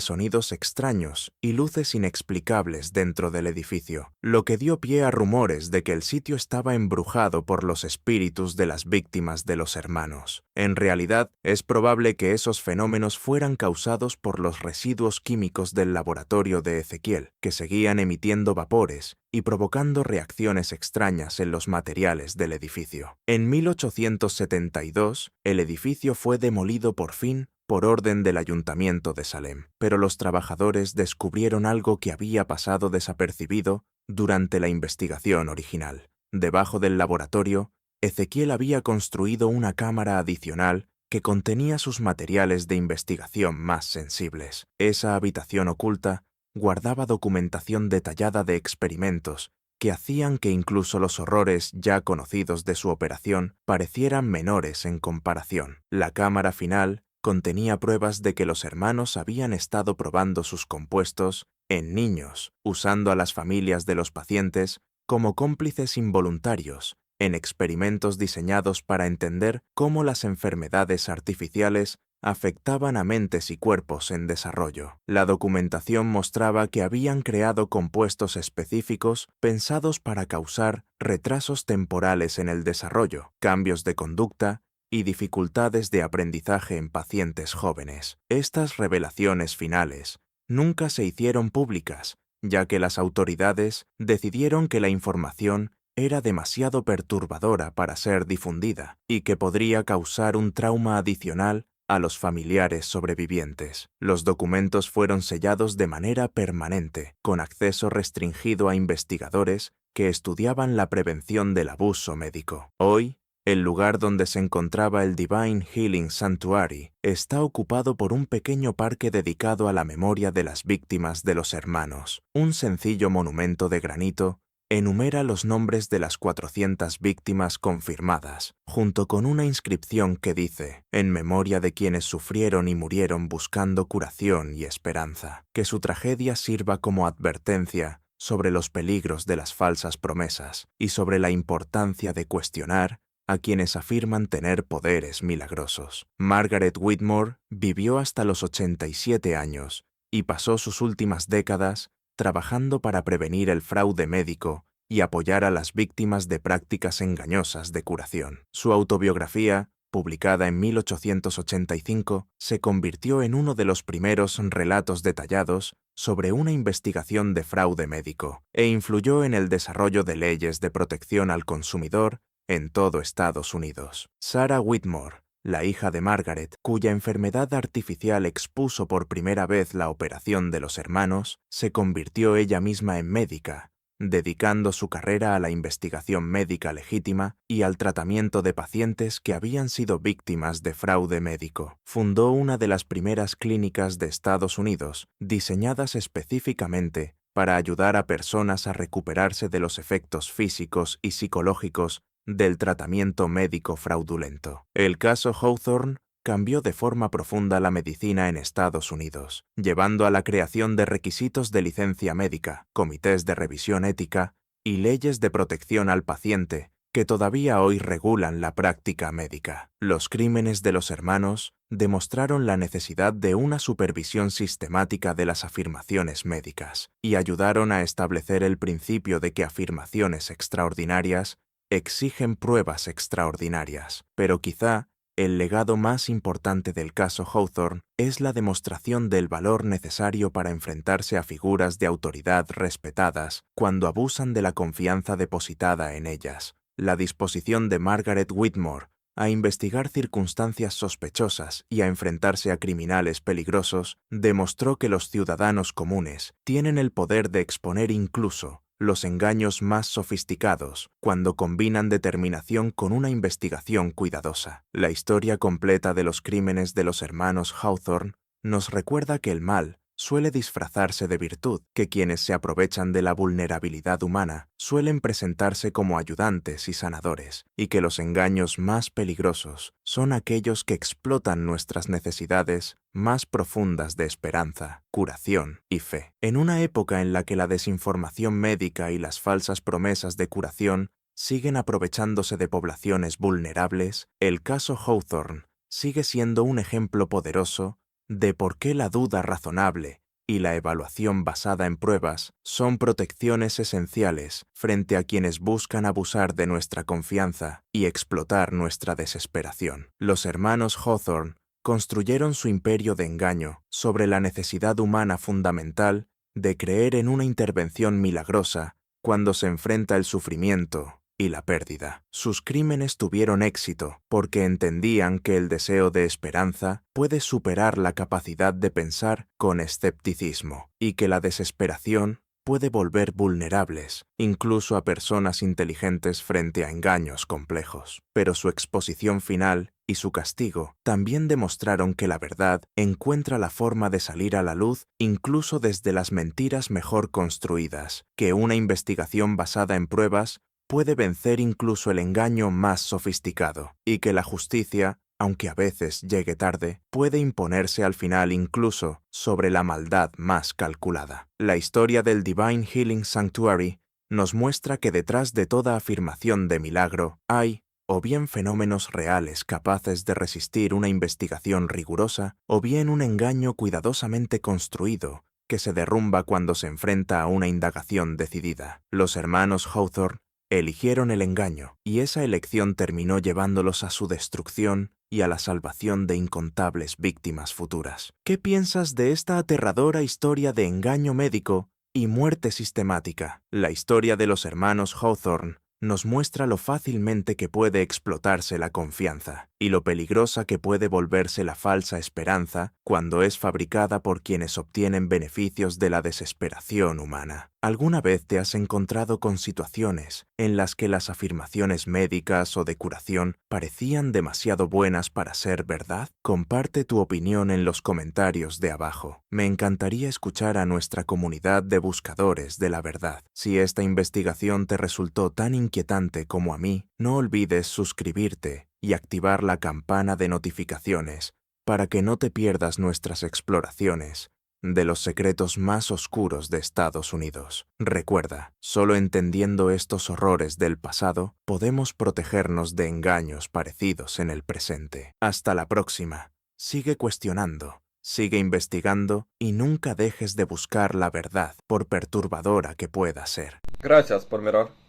sonidos extraños y luces inexplicables dentro del edificio, lo que dio pie a rumores de que el sitio estaba embrujado por los espíritus de las víctimas de los hermanos. En realidad, es probable que esos fenómenos fueran causados por los residuos químicos del laboratorio de Ezequiel, que seguían emitiendo vapores y provocando reacciones extrañas en los materiales del edificio. En 1872, el edificio fue demolido por fin por orden del Ayuntamiento de Salem, pero los trabajadores descubrieron algo que había pasado desapercibido durante la investigación original. Debajo del laboratorio, Ezequiel había construido una cámara adicional que contenía sus materiales de investigación más sensibles. Esa habitación oculta guardaba documentación detallada de experimentos que hacían que incluso los horrores ya conocidos de su operación parecieran menores en comparación. La cámara final contenía pruebas de que los hermanos habían estado probando sus compuestos en niños, usando a las familias de los pacientes como cómplices involuntarios en experimentos diseñados para entender cómo las enfermedades artificiales afectaban a mentes y cuerpos en desarrollo. La documentación mostraba que habían creado compuestos específicos pensados para causar retrasos temporales en el desarrollo, cambios de conducta y dificultades de aprendizaje en pacientes jóvenes. Estas revelaciones finales nunca se hicieron públicas, ya que las autoridades decidieron que la información era demasiado perturbadora para ser difundida y que podría causar un trauma adicional a los familiares sobrevivientes. Los documentos fueron sellados de manera permanente, con acceso restringido a investigadores que estudiaban la prevención del abuso médico. Hoy, el lugar donde se encontraba el Divine Healing Sanctuary está ocupado por un pequeño parque dedicado a la memoria de las víctimas de los hermanos. Un sencillo monumento de granito enumera los nombres de las 400 víctimas confirmadas, junto con una inscripción que dice: en memoria de quienes sufrieron y murieron buscando curación y esperanza. Que su tragedia sirva como advertencia sobre los peligros de las falsas promesas y sobre la importancia de cuestionar a quienes afirman tener poderes milagrosos. Margaret Whitmore vivió hasta los 87 años y pasó sus últimas décadas trabajando para prevenir el fraude médico y apoyar a las víctimas de prácticas engañosas de curación. Su autobiografía, publicada en 1885, se convirtió en uno de los primeros relatos detallados sobre una investigación de fraude médico e influyó en el desarrollo de leyes de protección al consumidor en todo Estados Unidos. Sarah Whitmore, la hija de Margaret, cuya enfermedad artificial expuso por primera vez la operación de los hermanos, se convirtió ella misma en médica, dedicando su carrera a la investigación médica legítima y al tratamiento de pacientes que habían sido víctimas de fraude médico. Fundó una de las primeras clínicas de Estados Unidos, diseñadas específicamente para ayudar a personas a recuperarse de los efectos físicos y psicológicos del tratamiento médico fraudulento. El caso Hawthorne cambió de forma profunda la medicina en Estados Unidos, llevando a la creación de requisitos de licencia médica, comités de revisión ética y leyes de protección al paciente que todavía hoy regulan la práctica médica. Los crímenes de los hermanos demostraron la necesidad de una supervisión sistemática de las afirmaciones médicas y ayudaron a establecer el principio de que afirmaciones extraordinarias exigen pruebas extraordinarias, pero quizá El legado más importante del caso Hawthorne es la demostración del valor necesario para enfrentarse a figuras de autoridad respetadas cuando abusan de la confianza depositada en ellas. La disposición de Margaret Whitmore a investigar circunstancias sospechosas y a enfrentarse a criminales peligrosos demostró que los ciudadanos comunes tienen el poder de exponer incluso los engaños más sofisticados cuando combinan determinación con una investigación cuidadosa. La historia completa de los crímenes de los hermanos Hawthorne nos recuerda que el mal suele disfrazarse de virtud, que quienes se aprovechan de la vulnerabilidad humana suelen presentarse como ayudantes y sanadores, y que los engaños más peligrosos son aquellos que explotan nuestras necesidades más profundas de esperanza, curación y fe. En una época en la que la desinformación médica y las falsas promesas de curación siguen aprovechándose de poblaciones vulnerables, el caso Hawthorne sigue siendo un ejemplo poderoso de por qué la duda razonable y la evaluación basada en pruebas son protecciones esenciales frente a quienes buscan abusar de nuestra confianza y explotar nuestra desesperación. Los hermanos Hawthorne construyeron su imperio de engaño sobre la necesidad humana fundamental de creer en una intervención milagrosa cuando se enfrenta el sufrimiento y la pérdida. Sus crímenes tuvieron éxito porque entendían que el deseo de esperanza puede superar la capacidad de pensar con escepticismo y que la desesperación puede volver vulnerables, incluso a personas inteligentes frente a engaños complejos. Pero su exposición final y su castigo también demostraron que la verdad encuentra la forma de salir a la luz incluso desde las mentiras mejor construidas, que una investigación basada en pruebas puede vencer incluso el engaño más sofisticado, y que la justicia, aunque a veces llegue tarde, puede imponerse al final incluso sobre la maldad más calculada. La historia del Divine Healing Sanctuary nos muestra que detrás de toda afirmación de milagro hay o bien fenómenos reales capaces de resistir una investigación rigurosa, o bien un engaño cuidadosamente construido que se derrumba cuando se enfrenta a una indagación decidida. Los hermanos Hawthorne eligieron el engaño, y esa elección terminó llevándolos a su destrucción y a la salvación de incontables víctimas futuras. ¿Qué piensas de esta aterradora historia de engaño médico y muerte sistemática? La historia de los hermanos Hawthorne nos muestra lo fácilmente que puede explotarse la confianza y lo peligrosa que puede volverse la falsa esperanza cuando es fabricada por quienes obtienen beneficios de la desesperación humana. ¿Alguna vez te has encontrado con situaciones en las que las afirmaciones médicas o de curación parecían demasiado buenas para ser verdad? Comparte tu opinión en los comentarios de abajo. Me encantaría escuchar a nuestra comunidad de buscadores de la verdad. Si esta investigación te resultó tan inquietante como a mí, no olvides suscribirte y activar la campana de notificaciones para que no te pierdas nuestras exploraciones de los secretos más oscuros de Estados Unidos. Recuerda, solo entendiendo estos horrores del pasado, podemos protegernos de engaños parecidos en el presente. Hasta la próxima. Sigue cuestionando, sigue investigando y nunca dejes de buscar la verdad, por perturbadora que pueda ser. Gracias por mirar.